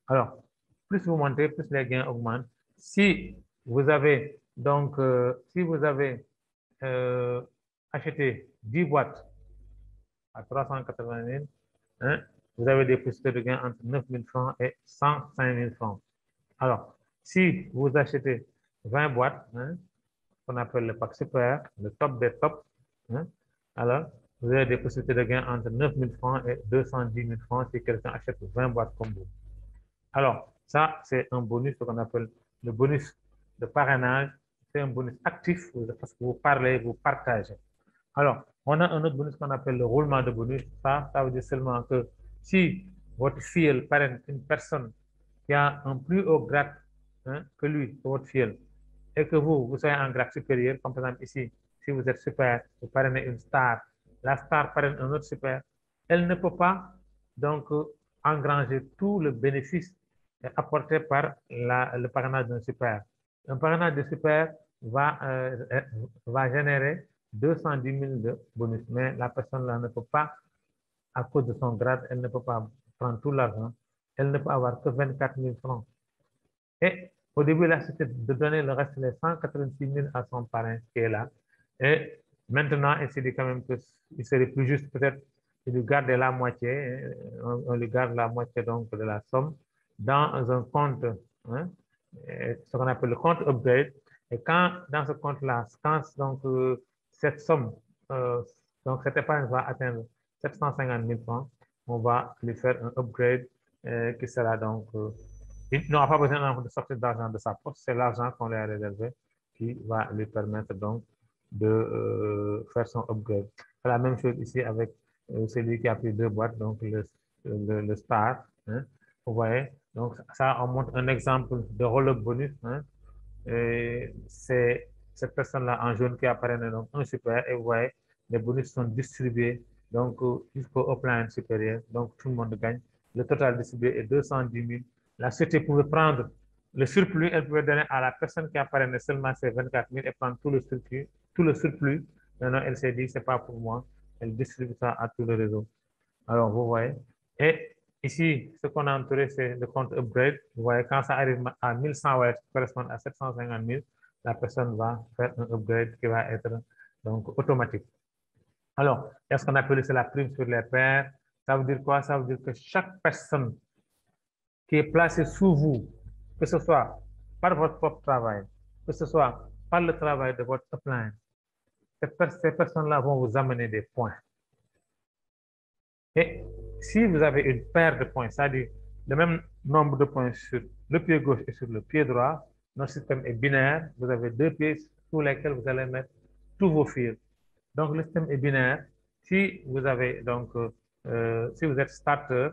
Alors, plus vous montez, plus les gains augmentent. Si vous avez donc, acheté 10 boîtes à 380 000, hein, vous avez des possibilités de gain entre 9 000 francs et 105 000 francs. Alors, si vous achetez 20 boîtes, hein, qu'on appelle le pack super, le top des tops, hein, alors vous avez des possibilités de gain entre 9 000 francs et 210 000 francs si quelqu'un achète 20 boîtes comme vous. Alors, ça, c'est un bonus, ce qu'on appelle le bonus de parrainage. C'est un bonus actif parce que vous parlez, vous partagez. Alors, on a un autre bonus qu'on appelle le roulement de bonus. Ça veut dire seulement que si votre fille parraine une personne qui a un plus haut grade, hein, que lui, que votre fille, et que vous soyez en grade supérieur, comme par exemple ici, si vous êtes super, vous parrainez une star, la star parraine un autre super, elle ne peut pas donc engranger tout le bénéfice apporté par le parrainage d'un super. Un parrainage de super va générer 210 000 de bonus, mais la personne là ne peut pas, à cause de son grade, elle ne peut pas prendre tout l'argent, elle ne peut avoir que 24 000 francs. Et au début, là, c'était de donner le reste, les 186 000 à son parrain qui est là. Et Maintenant, il s'est dit quand même qu'il serait plus juste peut-être de lui garder la moitié, on lui garde la moitié donc de la somme dans un compte, hein, ce qu'on appelle le compte upgrade. Et quand dans ce compte-là, quand donc cette somme, donc cette épargne va atteindre 750 000 francs, on va lui faire un upgrade qui sera donc, il n'aura pas besoin de sortir d'argent de sa poche, c'est l'argent qu'on lui a réservé qui va lui permettre donc de faire son upgrade. C'est la même chose ici avec celui qui a pris 2 boîtes, donc le Star. Hein, vous voyez, donc ça, on montre un exemple de roll-up bonus. Hein, c'est cette personne-là en jaune qui apparaît donc un super, et vous voyez, les bonus sont distribués donc jusqu'au upline supérieur, donc tout le monde gagne. Le total distribué est 210 000. La société pouvait prendre le surplus, elle pouvait donner à la personne qui apparaît seulement ces 24 000 et prendre tout le surplus. Maintenant, elle s'est dit, c'est pas pour moi. Elle distribue ça à tout le réseau. Alors, vous voyez. Et ici, ce qu'on a entouré, c'est le compte upgrade. Vous voyez, quand ça arrive à 1100 watts, qui correspond à 750 000, la personne va faire un upgrade qui va être donc automatique. Alors, il y a ce qu'on appelle la prime sur les pairs. Ça veut dire quoi? Ça veut dire que chaque personne qui est placée sous vous, que ce soit par votre propre travail, que ce soit par le travail de votre upline, ces personnes-là vont vous amener des points. Et si vous avez une paire de points, c'est-à-dire le même nombre de points sur le pied gauche et sur le pied droit, notre système est binaire. Vous avez 2 pieds sous lesquels vous allez mettre tous vos fils. Donc, le système est binaire. Si vous avez donc, si vous êtes starter,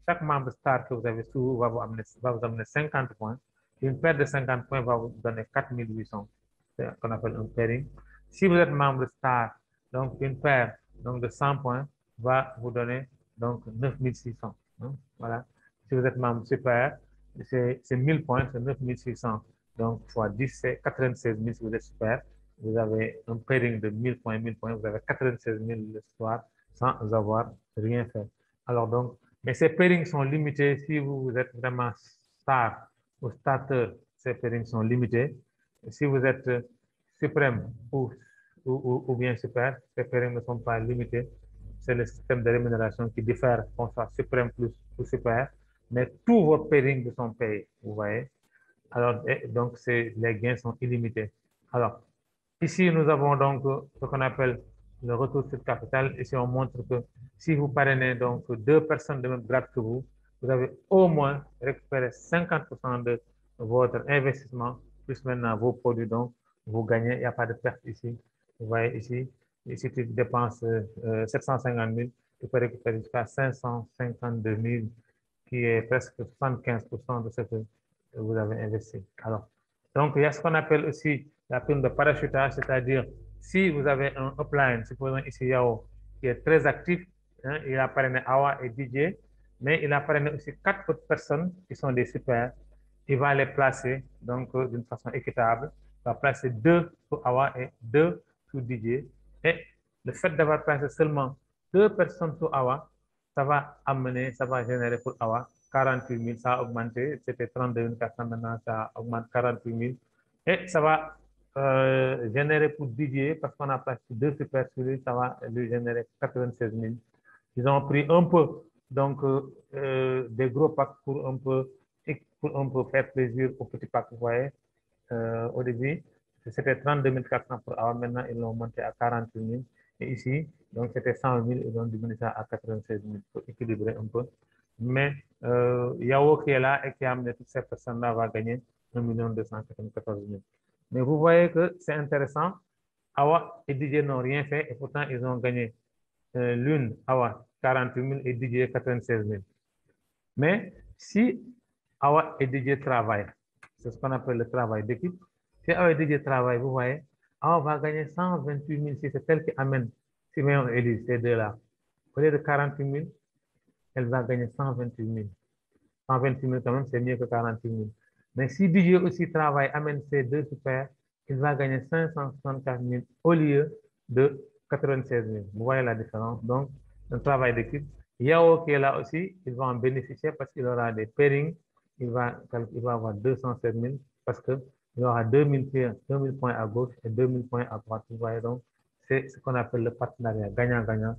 chaque membre star que vous avez sous vous va vous amener 50 points. Une paire de 50 points va vous donner 4800. C'est ce qu'on appelle un pairing. Si vous êtes membre star, donc une paire donc de 100 points va vous donner donc 9600. Hein? Voilà. Si vous êtes membre super, c'est 1000 points, c'est 9600. Donc, fois 10, c'est 96 000 si vous êtes super. Vous avez un pairing de 1000 points, vous avez 96 000 le soir sans avoir rien fait. Alors donc, mais ces pairings sont limités. Si vous êtes vraiment star ou starter, ces pairings sont limités. Si vous êtes suprême ou bien super, ces pairings ne sont pas limités. C'est le système de rémunération qui diffère qu'on soit suprême plus ou super, mais tous vos pairings sont payés, vous voyez. Alors, donc, les gains sont illimités. Alors, ici, nous avons donc ce qu'on appelle le retour sur capital. Ici, on montre que si vous parrainez donc 2 personnes de même grade que vous, vous avez au moins récupéré 50% de votre investissement, plus maintenant vos produits, donc vous gagnez, il n'y a pas de perte ici. Vous voyez ici, si tu dépenses 750 000, tu peux récupérer jusqu'à 552 000, qui est presque 75% de ce que vous avez investi. Alors, donc, il y a ce qu'on appelle aussi la prime de parachutage, c'est-à-dire si vous avez un upline, supposons ici Yao, qui est très actif, hein, il a parrainé Awa et DJ, mais il a parrainé aussi 4 autres personnes qui sont des super. Il va les placer donc d'une façon équitable. Il va placer 2 sous Awa et 2 sous DJ. Et le fait d'avoir placé seulement 2 personnes sous Awa, ça va générer pour Awa 48 000, ça a augmenté. C'était 32 400, maintenant ça augmente 48 000. Et ça va générer pour DJ, parce qu'on a placé 2 super sur lui, ça va lui générer 96 000. Ils ont pris un peu, donc, des gros packs pour un peu faire plaisir aux petits packs, vous voyez. Au début, c'était 32 400 pour avoir, maintenant ils l'ont monté à 48 000. Et ici, donc c'était 100 000, ils ont diminué ça à 96 000 pour équilibrer un peu. Mais Yao qui est là et qui a amené toutes ces personnes-là va gagner 1 294 000. Mais vous voyez que c'est intéressant. Awa et DJ n'ont rien fait et pourtant ils ont gagné l'une, Awa, 48 000 et DJ 96 000. Mais si Awa et DJ travaillent, c'est ce qu'on appelle le travail d'équipe. Si Awa et DJ travaillent, vous voyez, Awa va gagner 128 000 si c'est elle qui amène Siméon et Elise, ces deux-là. Au lieu de 48 000, elle va gagner 128 000. 128 000 quand même, c'est mieux que 48 000. Mais si DJ aussi travaille, amène ses 2 super, il va gagner 564 000 au lieu de 96 000. Vous voyez la différence. Donc, un travail d'équipe. Yao qui est là aussi, il va en bénéficier parce qu'il aura des pairings. Il va avoir 207 000 parce qu'il aura 2000 points à gauche et 2000 points à droite. Vous voyez donc, c'est ce qu'on appelle le partenariat gagnant-gagnant.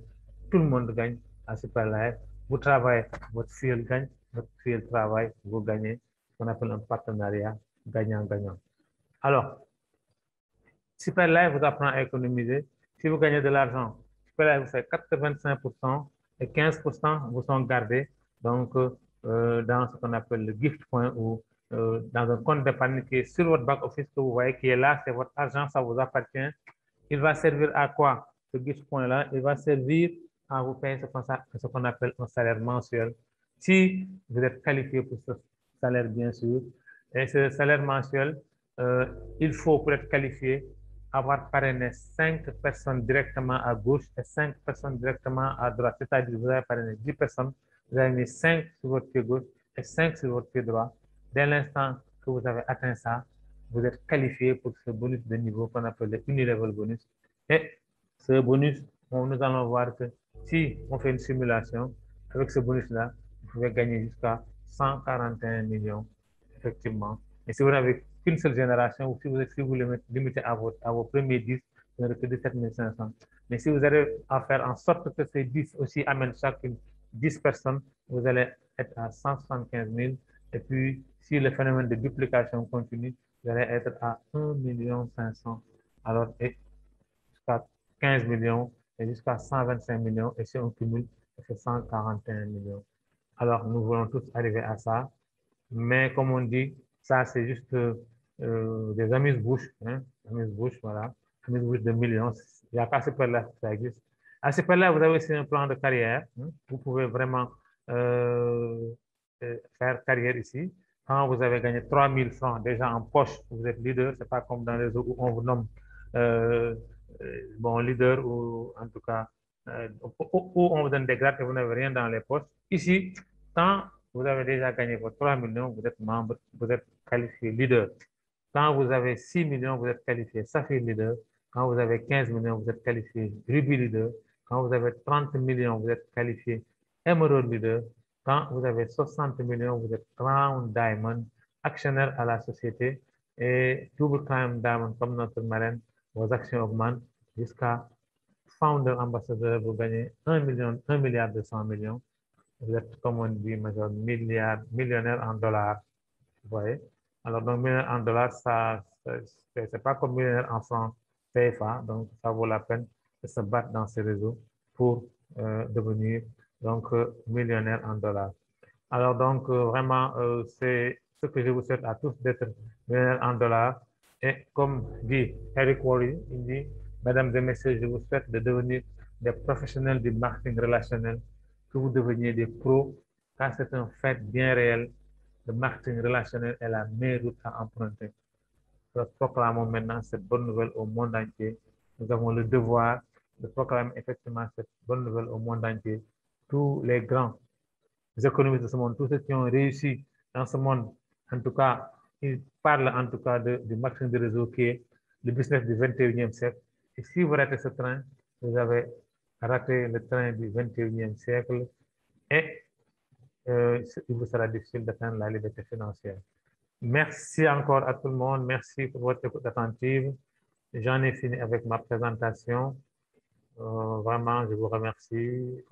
Tout le monde gagne à Superlife. Vous travaillez, votre fille gagne, votre fille travaille, vous gagnez. Ce qu'on appelle un partenariat gagnant-gagnant. Alors, Superlife vous apprend à économiser. Si vous gagnez de l'argent, Superlife vous fait 85% et 15% vous sont gardés. Donc, dans ce qu'on appelle le gift point ou dans un compte d'épargne qui est sur votre back office que vous voyez qui est là, c'est votre argent, ça vous appartient. Il va servir à quoi? Ce gift point-là, il va servir à vous payer ce qu'on appelle un salaire mensuel. Si vous êtes qualifié pour ce salaire, bien sûr, et ce salaire mensuel, il faut, pour être qualifié, avoir parrainé 5 personnes directement à gauche et 5 personnes directement à droite. C'est-à-dire, vous avez parrainé 10 personnes, vous avez mis 5 sur votre pied gauche et 5 sur votre pied droit. Dès l'instant que vous avez atteint ça, vous êtes qualifié pour ce bonus de niveau qu'on appelle le Unilevel bonus. Et ce bonus, nous allons voir que si on fait une simulation, avec ce bonus-là, vous pouvez gagner jusqu'à 141 millions, effectivement. Et si vous n'avez qu'une seule génération, ou si vous le limitez à vos premiers 10, vous n'aurez que 17 500. Mais si vous arrivez à faire en sorte que ces 10 aussi amènent chacune 10 personnes, vous allez être à 175 000. Et puis, si le phénomène de duplication continue, vous allez être à 1 500 000. Alors, jusqu'à 15 millions et jusqu'à 125 millions. Et si on cumule, c'est 141 millions. Alors, nous voulons tous arriver à ça. Mais comme on dit, ça, c'est juste des amuse-bouches. Hein? Amuse-bouches, voilà. Amuse-bouches de millions. Il n'y a pas Superlife que ça existe. À Superlife, vous avez aussi un plan de carrière. Hein? Vous pouvez vraiment faire carrière ici. Quand vous avez gagné 3 000 francs déjà en poche, vous êtes leader. Ce n'est pas comme dans les autres où on vous nomme bon, leader ou en tout cas où on vous donne des grades et vous n'avez rien dans les poches. Ici, quand vous avez déjà gagné vos 3 millions, vous êtes membre, vous êtes qualifié leader. Quand vous avez 6 millions, vous êtes qualifié Saphir leader. Quand vous avez 15 millions, vous êtes qualifié Ruby leader. Quand vous avez 30 millions, vous êtes qualifié Emerald leader. Quand vous avez 60 millions, vous êtes Crown Diamond, actionnaire à la société. Et Double Crown Diamond, comme notre marraine, vos actions augmentent jusqu'à Founder Ambassadeur, vous gagnez 1 milliard de 100 millions. Vous êtes, comme on dit, major millionnaire en dollars. Vous voyez? Alors, donc, millionnaire en dollars, c'est pas comme millionnaire en francs CFA. Donc, ça vaut la peine de se battre dans ces réseaux pour devenir donc millionnaire en dollars. Alors, donc, vraiment, c'est ce que je vous souhaite à tous d'être millionnaire en dollars. Et comme dit Eric Worre, il dit, mesdames et messieurs, je vous souhaite de devenir des professionnels du marketing relationnel, que vous deveniez des pros, car c'est un fait bien réel. Le marketing relationnel est la meilleure route à emprunter. Nous proclamons maintenant cette bonne nouvelle au monde entier. Nous avons le devoir de proclamer effectivement cette bonne nouvelle au monde entier. Tous les grands économistes de ce monde, tous ceux qui ont réussi dans ce monde, en tout cas, ils parlent en tout cas du marketing de réseau qui est le business du 21e siècle. Et si vous ratez ce train, vous avez raté le train du 21e siècle et il vous sera difficile d'atteindre la liberté financière. Merci encore à tout le monde. Merci pour votre écoute attentive. J'en ai fini avec ma présentation. Vraiment, je vous remercie.